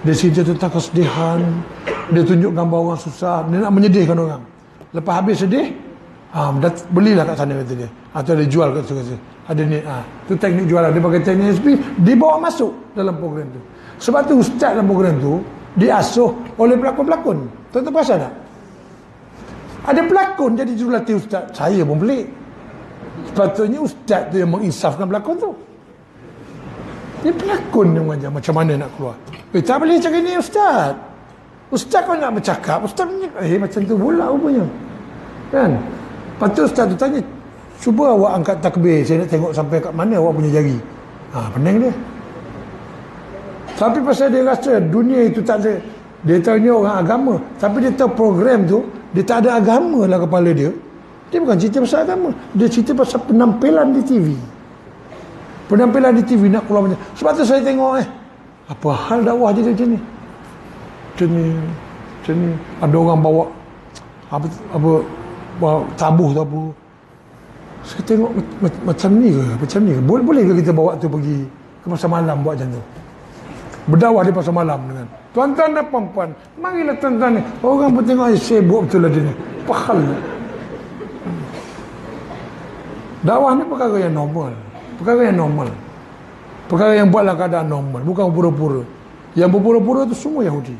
Dia cerita tentang kesedihan. Dia tunjuk gambar orang susah. Dia nak menyedihkan orang. Lepas habis sedih, belilah kat sana kata dia. Atau dia jual kat situ. Ada ni, tu teknik jualan. Dia pakai teknik ESP, dibawa masuk dalam program tu. Sebab tu ustaz dalam program tu diasuh oleh pelakon-pelakon. Tuan-tuan perasan tak? Ada pelakon jadi jurulatih ustaz. Saya pun pelik. Sepatutnya ustaz tu yang menginsafkan pelakon tu. Dia pelakon yang mengajar macam mana nak keluar. Tak boleh cakap ni ustaz. Ustaz kau nak bercakap, ustaz macam tu pula rupanya. Kan? Lepas tu ustaz tu tanya, cuba awak angkat takbir, saya nak tengok sampai kat mana awak punya jari. Pening dia. Tapi pasal dia rasa dunia itu tak ada, dia tahu ni orang agama, tapi dia tahu program tu, dia tak ada agama lah kepala dia. Dia bukan cerita pasal agama, dia cerita pasal penampilan di TV. Penampilan di TV nak keluar macam. Sebab tu saya tengok apa hal dakwah jadi macam ni. Macam ni. Ada orang bawa bawa tabuh tu apa. Saya tengok macam ni ke? Boleh ke kita bawa tu pergi ke pasar malam buat macam tu? Berdakwah di pasar malam dengan tuan-tuan dan puan-puan. Marilah tuan-tuan ni. Orang pun tengok sibuk betul lah dia ni. Apa hal ni? Dakwah ni perkara yang normal. Perkara yang buatlah keadaan normal. Bukan pura-pura. Yang berpura-pura tu semua Yahudi.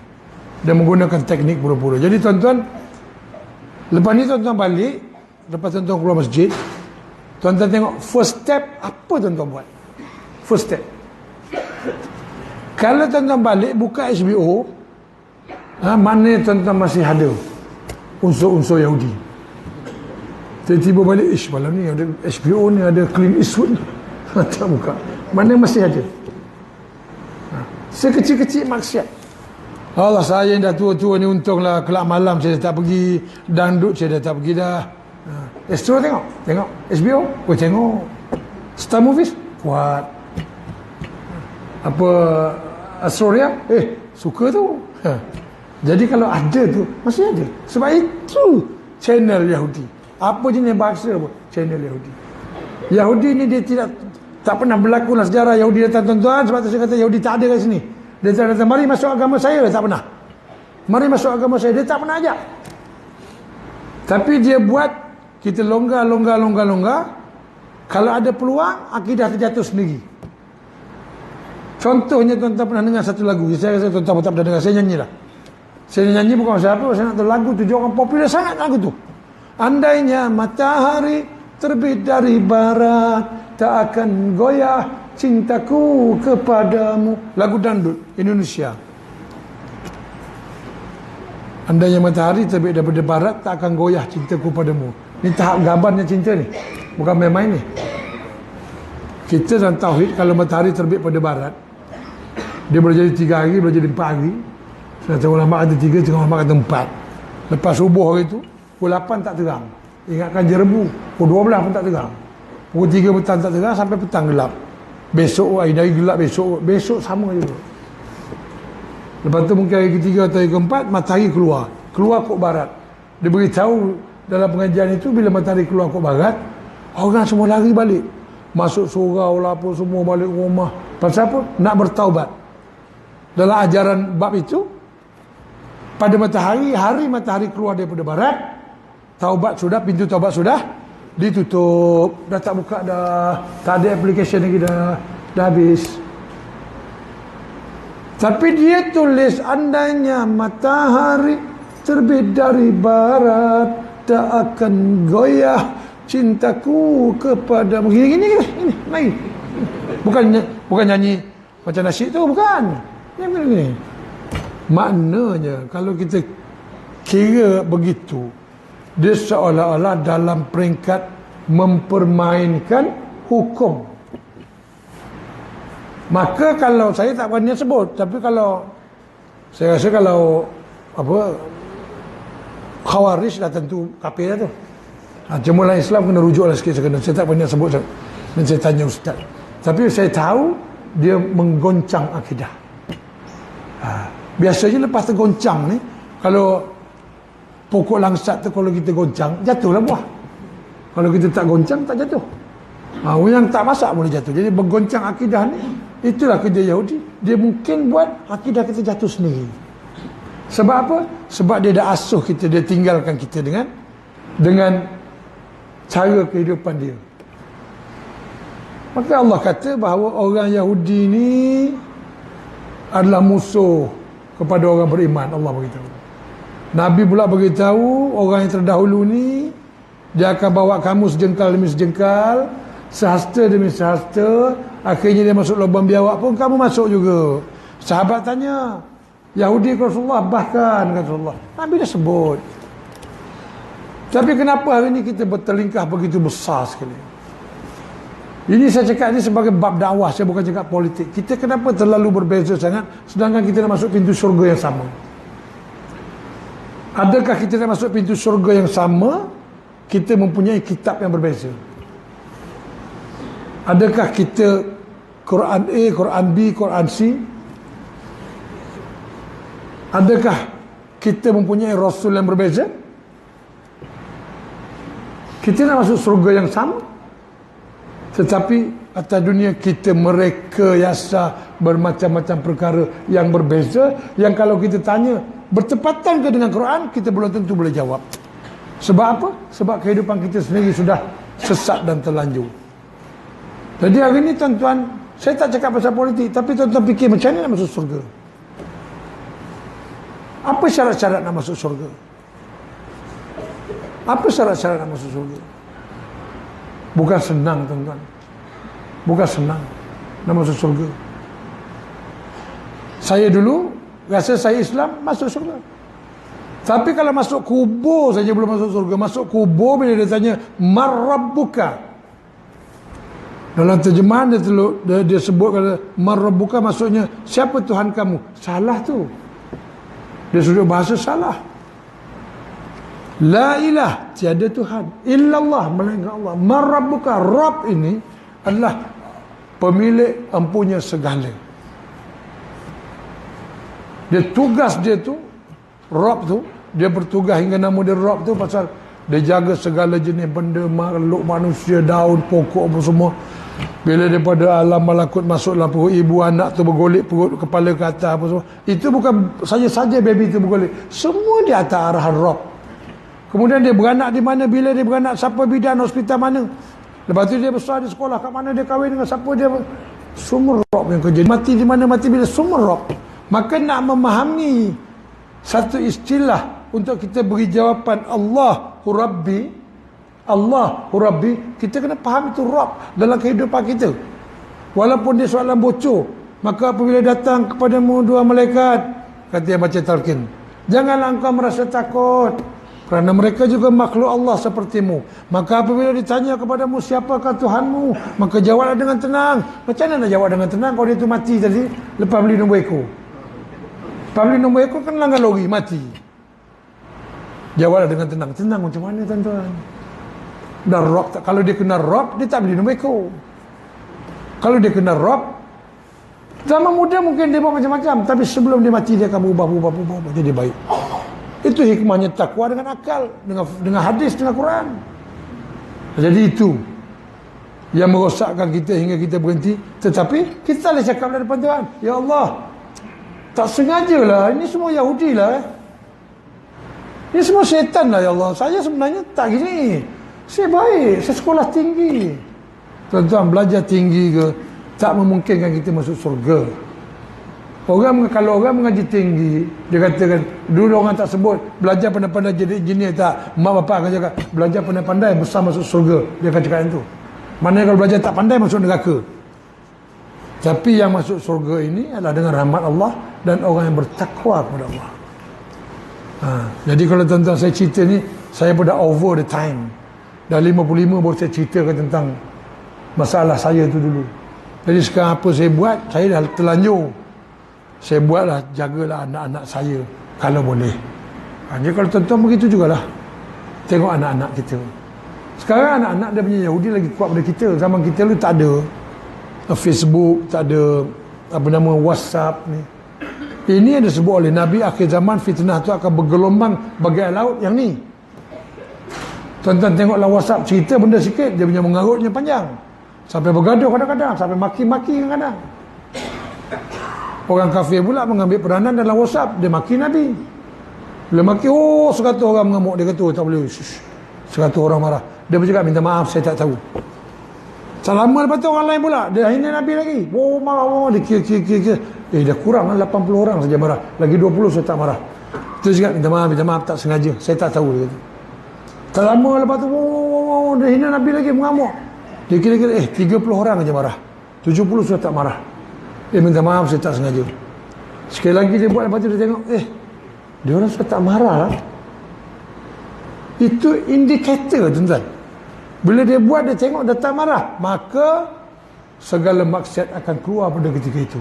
Dan menggunakan teknik pura-pura. Jadi tuan-tuan, lepas ni tuan-tuan balik, lepas tuan-tuan keluar masjid, tuan-tuan tengok first step, apa tuan-tuan buat? First step. Kalau tuan-tuan balik, buka HBO, mana tuan-tuan masih ada unsur-unsur Yahudi. Tiba-tiba balik, malam ni ada HBO ni, ada Clint Eastwood. Tak buka. Mana masih ada. Sekecil-kecil maksiat. Allah, saya yang dah tua-tua ni untunglah kelab malam saya dah tak pergi, dangdut saya dah tak pergi dah. Astro tengok HBO, tengok Star Movies, kuat. Apa Astoria, suka tu. Jadi kalau ada tu, masih ada. Sebab itu channel Yahudi. Apa jenis bahasa pun, channel Yahudi. Yahudi ni dia tak pernah berlaku dalam sejarah Yahudi datang tuan-tuan. Sebab tu saya kata Yahudi tak ada kat sini. Dia datang, mari masuk agama saya, tak pernah. Mari masuk agama saya, dia tak pernah ajak. Tapi dia buat kita longgar. Kalau ada peluang, akidah terjatuh sendiri. Contohnya tuan-tuan pernah dengar satu lagu. Saya rasa tuan-tuan pun tak pernah dengar. Saya nyanyilah. Saya nyanyi bukan pasal apa, saya nak tahu lagu tu. Dia orang popular sangat lagu tu. Andainya matahari terbit dari barat, tak akan goyah cintaku kepadamu. Lagu dangdut Indonesia. Andainya matahari terbit daripada barat, tak akan goyah cintaku padamu. Ni tahap gambarnya cinta ni. Bukan main-main ni. Kita dalam tauhid, kalau matahari terbit pada barat, dia boleh jadi 3 hari, boleh jadi 4 hari. Setengah ulama kata 3, setengah ulama kata 4. Lepas subuh hari tu, pukul 8 tak terang. Ingatkan jerebu, pukul 12 pun tak terang. Pukul 3 petang tak terang, sampai petang gelap. Besok hari gelap, besok sama juga. Lepas tu mungkin hari ketiga atau hari keempat, matahari keluar kok barat. Dia beritahu dalam pengajian itu, bila matahari keluar kok barat, orang semua lari balik, masuk surau lah apa, semua balik rumah. Pasal apa? Nak bertaubat. Dalam ajaran bab itu, pada hari matahari keluar daripada barat, taubat sudah, pintu taubat sudah ditutup, dah tak buka dah, tak ada application lagi dah habis. Tapi dia tulis, andainya matahari terbit dari barat, tak akan goyah cintaku kepadamu. Gini, mari. Bukan nyanyi macam nasyid tu, bukan. Ini. Maknanya kalau kita kira begitu, dia seolah-olah dalam peringkat mempermainkan hukum. Maka kalau saya tak berani sebut, tapi kalau saya rasa kalau apa Khawarij dah tentu kafir dah tu. Cuma lah Islam kena rujuk lah sikit saya tak banyak sebut dan saya tanya ustaz. Tapi saya tahu dia menggoncang akidah. Biasanya lepas tergoncang ni, kalau pokok langsat tu kalau kita goncang, jatuhlah buah. Kalau kita tak goncang, tak jatuh. Yang tak masak boleh jatuh. Jadi menggoncang akidah ni, itulah kerja Yahudi. Dia mungkin buat akidah kita jatuh sendiri. Sebab apa? Sebab dia dah asuh kita, dia tinggalkan kita dengan cara kehidupan dia. Maka Allah kata bahawa orang Yahudi ni adalah musuh kepada orang beriman. Allah beritahu. Nabi pula beritahu orang yang terdahulu ni dia akan bawa kamu sejengkal demi sejengkal, sehasta demi sehasta, akhirnya dia masuk lubang biawak pun kamu masuk juga. Sahabat tanya, Yahudi ke Rasulullah? Bahkan kata Rasulullah, Nabi dah sebut. Tapi kenapa hari ini kita bertelingkah begitu besar sekali? Ini saya cakap ini sebagai bab dakwah, saya bukan cakap politik. Kita kenapa terlalu berbeza sangat sedangkan kita nak masuk pintu syurga yang sama? Adakah kita nak masuk pintu syurga yang sama, kita mempunyai kitab yang berbeza? Adakah kita Quran A, Quran B, Quran C? Adakah kita mempunyai Rasul yang berbeza? Kita nak masuk surga yang sama, tetapi atas dunia kita merekayasa bermacam-macam perkara yang berbeza, yang kalau kita tanya bertepatan ke dengan Quran, kita belum tentu boleh jawab. Sebab apa? Sebab kehidupan kita sendiri sudah sesat dan terlanjur. Jadi hari ini tuan-tuan, saya tak cakap pasal politik, tapi tuan-tuan fikir macam mana nak masuk surga? Apa syarat-syarat nak masuk surga? Apa syarat-syarat nak masuk surga? Bukan senang tuan-tuan. Bukan senang nak masuk surga. Saya dulu rasa saya Islam, masuk surga. Tapi kalau masuk kubur saja belum masuk surga. Masuk kubur bila dia tanya Mar Rabbuka, dalam terjemahan dia sebut kata Mar Rabbuka, maksudnya siapa Tuhan kamu? Salah tu. Dia sudah bahasa salah. La ilah, tiada Tuhan illallah, melainkan Allah. Mar Rabbuka, Rabb ini adalah pemilik empunya segala. Dia tugas dia tu, Rabb tu, dia bertugas hingga nama dia Rabb tu pasal dia jaga segala jenis benda, makhluk manusia, daun, pokok apa semua. Bila daripada alam malakut masuk dalam perut ibu, anak tu bergolek perut kepala ke atas apa semua, itu bukan saja baby tu bergolek, semua di atas arahan Rabb. Kemudian dia beranak di mana, bila dia beranak, siapa bidan, hospital mana, lepas tu dia besar di sekolah kat mana, dia kahwin dengan siapa, dia semua Rabb yang kerja. Mati di mana, mati bila, semua Rabb. Maka nak memahami satu istilah untuk kita beri jawapan Allahu Rabbi, Allahu Rabbi, kita kena faham itu Rabb dalam kehidupan kita. Walaupun dia soalan bocor, maka apabila datang kepadamu dua malaikat, kata yang baca talqin, janganlah engkau merasa takut, kerana mereka juga makhluk Allah sepertimu. Maka apabila ditanya kepadamu siapakah Tuhanmu, maka jawablah dengan tenang. Macam mana nak jawab dengan tenang kalau dia tu mati tadi lepas beli nombor ekor? Lepas beli nombor ekor kan langgar lori, mati. Jawablah dengan tenang. Tenang macam mana tuan-tuan? Dan Rabb, kalau dia kena Rabb, dia tak beli nombor ekor. Kalau dia kena Rabb, zaman muda mungkin dia buat macam-macam, tapi sebelum dia mati dia akan berubah jadi baik. Itu hikmahnya takwa dengan akal, dengan hadis, dengan Quran. Jadi itu yang merosakkan kita hingga kita berhenti. Tetapi kita boleh cakap dari depan Tuhan, ya Allah, tak sengajalah, ini semua Yahudi lah. Ini semua syaitan lah ya Allah. Saya sebenarnya tak gini. Saya baik, saya sekolah tinggi. Tuan-tuan, belajar tinggi ke tak memungkinkan kita masuk surga. Kalau orang mengaji tinggi, dia katakan, dulu orang tak sebut belajar pandai-pandai jadi engineer, tak. Mak bapak akan cakap belajar pandai-pandai besar masuk surga. Dia akan cakap itu. Maknanya kalau belajar tak pandai masuk neraka. Tapi yang masuk surga ini adalah dengan rahmat Allah dan orang yang bertakwa kepada Allah. Jadi kalau tuan-tuan saya cerita ni, saya pun dah over the time. Dah 55 baru saya ceritakan tentang masalah saya tu dulu. Jadi sekarang apa saya buat, saya dah terlanjur. Saya buatlah, jagalah anak-anak saya. Kalau boleh. Jadi kalau tuan-tuan begitu jugalah. Tengok anak-anak kita. Sekarang anak-anak dia punya Yahudi lagi kuat daripada kita. Zaman kita dulu tak ada Facebook, tak ada apa nama WhatsApp ni. Ini yang disebut oleh Nabi, akhir zaman fitnah tu akan bergelombang bagai laut yang ni. Tuan-tuan tengoklah WhatsApp, cerita benda sikit, dia punya mengarutnya panjang. Sampai bergaduh kadang-kadang, sampai maki-maki kadang-kadang. Orang kafir pula mengambil peranan dalam WhatsApp, dia maki Nabi. Bila maki, 100 orang mengamuk, dia kata, tak boleh. 100 orang marah. Dia bercakap, minta maaf, saya tak tahu. Tak lama lepas tu orang lain pula, dia hina Nabi lagi. Marah, dia kira. Dah kurang lah, 80 orang saja marah. Lagi 20 saya tak marah. Dia cakap, minta maaf, tak sengaja. Saya tak tahu, dia kata. Tak lama lepas tu, dia hina Nabi lagi, mengamuk. Dia kira-kira, 30 orang saja marah. 70 sudah tak marah. Minta maaf, saya tak sengaja. Sekali lagi dia buat, lepas tu dia tengok, dia orang sudah tak marah lah. Itu indikator, tuan-tuan. Bila dia buat, dia tengok dia tak marah, maka segala maksiat akan keluar pada ketika itu.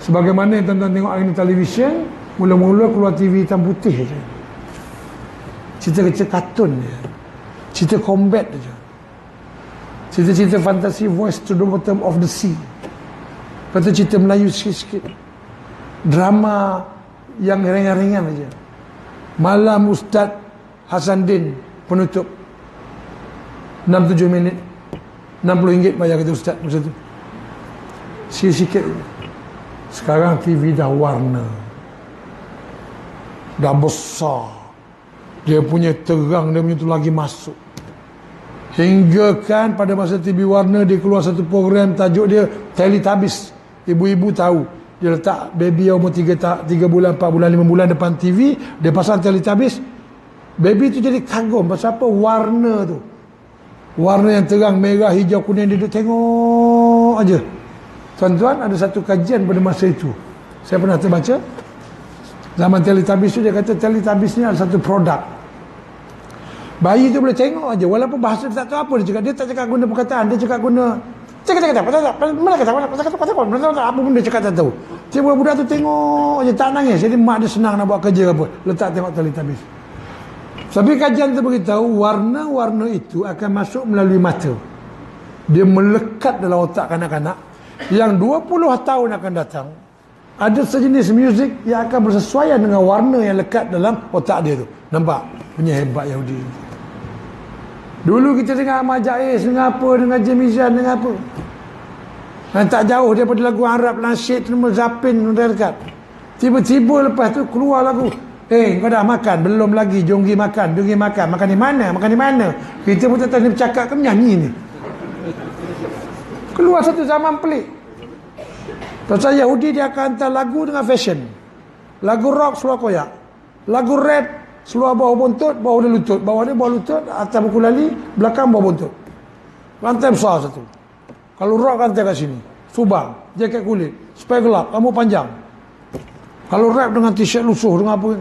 Sebagaimana yang tuan-tuan tengok hari ni televisyen, mula-mula keluar TV hitam putih je. Cerita kecil kartun je. Cerita combat je. Cerita-cerita fantasi, voice to the bottom of the sea. Lepas tu cerita Melayu sikit-sikit. Drama yang ringan-ringan saja. Malam Ustaz Hasanuddin penutup 6-7 minit, RM60 bayar kata Ustaz masa tu. Sikit-sikit. Sekarang TV dah warna, dah besar, dia punya terang, dia punya tu lagi masuk. Hingga kan pada masa TV warna dia keluar satu program tajuk dia Teletubbies. Ibu-ibu tahu, dia letak baby yang umur 3 bulan, 4 bulan, 5 bulan depan TV, dia pasang Teletubbies. Baby tu jadi kagum pasal apa? Warna tu, warna yang terang, merah, hijau, kuning. Dia duduk tengok aja. Tuan-tuan, ada satu kajian pada masa itu, saya pernah terbaca. Zaman Teletubbies tu, dia kata Teletubbies ni ada satu produk. Bayi tu boleh tengok aja, walaupun bahasa dia tak tahu apa dia cakap. Dia tak cakap guna perkataan, dia cakap guna mana kata apa pun dia cakap tak tahu. Tiba budak tu tengok aja, tak nangis. Jadi mak dia senang nak buat kerja apa, letak tengok Teletubbies. Tapi kajian tu beritahu warna-warna itu akan masuk melalui mata. Dia melekat dalam otak kanak-kanak. Yang 20 tahun akan datang, ada sejenis muzik yang akan bersesuaian dengan warna yang lekat dalam otak dia tu. Nampak? Punya hebat Yahudi. Dulu kita dengar Ahmad Jais, dengar apa, dengar Jamizan, dengar apa. Dan tak jauh daripada lagu Arab, Nasyid, Zapin, dekat. Tiba-tiba lepas tu keluar lagu, kau dah makan? Belum lagi, jom pergi makan. Makan di mana? Makan di mana? Kita pun tak tahu ni bercakap ke menyanyi ni. Keluar satu zaman pelik. Pasal Yahudi dia akan hantar lagu dengan fashion. Lagu rock seluar koyak. Lagu rap seluar bawah buntut, bawah dia lutut. Bawah dia bawah lutut, atas buku lali, belakang bawah buntut. Rantai besar satu. Kalau rock rantai kat sini. Subang, jaket kulit, supaya gelap, rambut panjang. Kalau rap dengan t-shirt lusuh, dengan apa.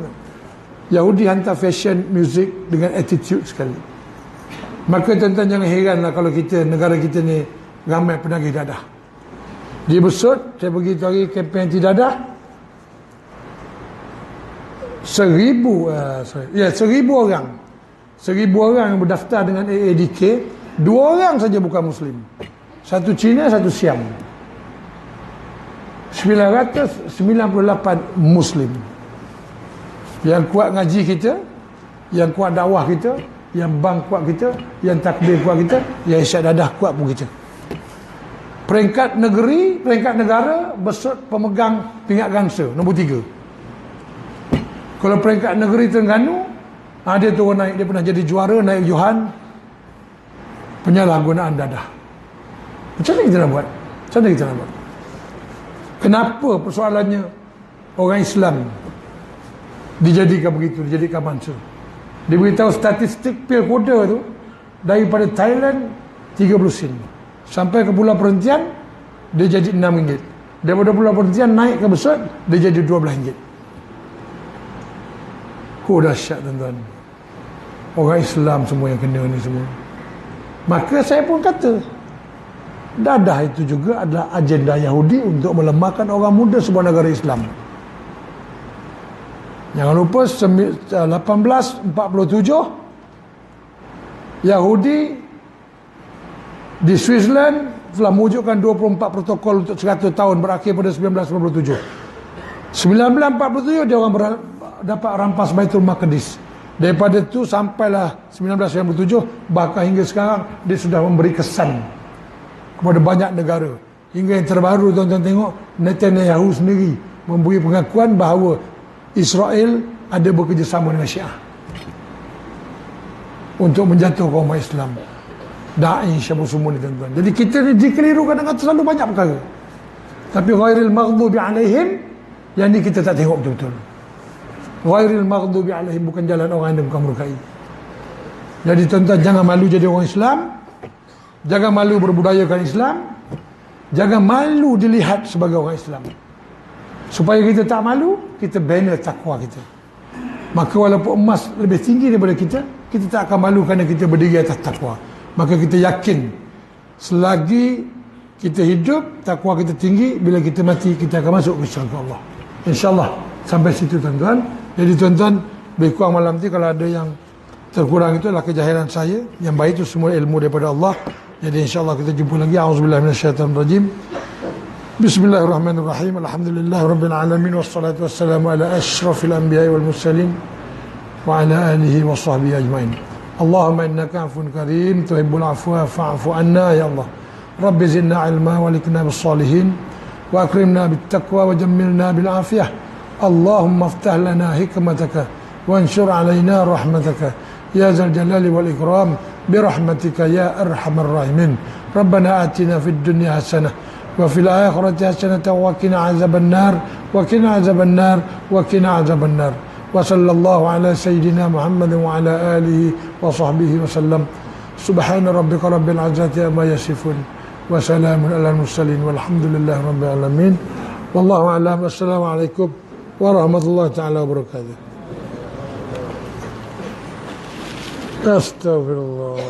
Yahudi hantar fashion, music dengan attitude sekali. Maka tuan-tuan jangan heranlah kalau kita, negara kita ni ramai penagih dadah. Di Besut, saya pergi tu hari kempen anti dadah, 1,000 orang. 1,000 orang yang berdaftar dengan AADK, 2 orang saja bukan Muslim. Satu Cina, satu Siam. 998 Muslim. Yang kuat ngaji kita, yang kuat dakwah kita, yang bang kuat kita, yang takbir kuat kita, yang isyak dadah kuat pun kita. Peringkat negeri, peringkat negara, Besut pemegang pingat gangsa nombor 3. Kalau peringkat negeri Terengganu, dia turun naik, dia pernah jadi juara, naik Johan penyalahgunaan dadah. Macam mana kita nak buat? Kenapa persoalannya orang Islam dijadikan begitu, dijadikan mangsa? Dia beritahu statistik pil koda tu, daripada Thailand 30 sen sampai ke Pulau Perhentian dia jadi RM6. Daripada Pulau Perhentian naik ke Besut dia jadi RM12. Dahsyat tuan-tuan. Orang Islam semua yang kena ni semua. Maka saya pun kata, dadah itu juga adalah agenda Yahudi untuk melemahkan orang muda sebuah negara Islam. Jangan lupa 1847 Yahudi di Switzerland telah mewujudkan 24 protokol untuk 100 tahun berakhir pada 1997. 1947 dia orang dapat rampas Baitul Maqdis. Daripada itu sampailah 1997, bahkan hingga sekarang dia sudah memberi kesan kepada banyak negara. Hingga yang terbaru tuan-tuan tengok, Netanyahu sendiri memberi pengakuan bahawa Israel ada bekerjasama dengan Syiah untuk menjatuhkan umat Islam. Daesh apa semua ni tuan-tuan. Jadi kita ni dikelirukan dengan terlalu banyak perkara. Tapi ghairil maghdubi alaihim, yang ni kita tak tengok betul-betul. Ghairil maghdubi alaihim, bukan jalan orang yang bukan murkai. Jadi tuan-tuan, jangan malu jadi orang Islam, jangan malu berbudayakan Islam, jangan malu dilihat sebagai orang Islam. Supaya kita tak malu, kita bina takwa kita. Maka walaupun emas lebih tinggi daripada kita, kita tak akan malu kerana kita berdiri atas takwa. Maka kita yakin selagi kita hidup, takwa kita tinggi, bila kita mati kita akan masuk ke syurga Allah. InsyaAllah. Sampai situ tuan-tuan. Jadi tuan-tuan, lebih kurang malam ni kalau ada yang terkurang itu adalah kejahilan saya. Yang baik itu semua ilmu daripada Allah. Jadi insyaAllah kita jumpa lagi. A'udzubillah minasyaitanirrajim. Bismillahirrahmanirrahim. Alhamdulillah Rabbil Alamin. Wassalatu wassalamu ala ashrafil anbiya'i wal mursalin wa ala alihi wa sahbihi ajma'in. Allahumma innaka afun karim tuhibbul afwa fa'fu anna ya Allah. Rabbi zidna ilma wa likna bis salihin wa akrimna bit taqwa wa jammilna bil afiyah. Allahumma iftah lana hikmataka wa anshur alaina rahmataka ya zal jalali wal ikram bi rahmatika ya arhamar rahimin. Rabbana atina fid dunya hasanah wa fil akhirati hasanah wa qina azaban nar wa qina azaban nar wa qina azaban nar. وصلى الله على سيدنا محمد وعلى آله وصحبه وسلم. سبحان ربك رب العزة عما يصفون وسلام على المرسلين والحمد لله رب العالمين. والله أعلم. والسلام عليكم ورحمة الله تعالى وبركاته. أستغفر الله.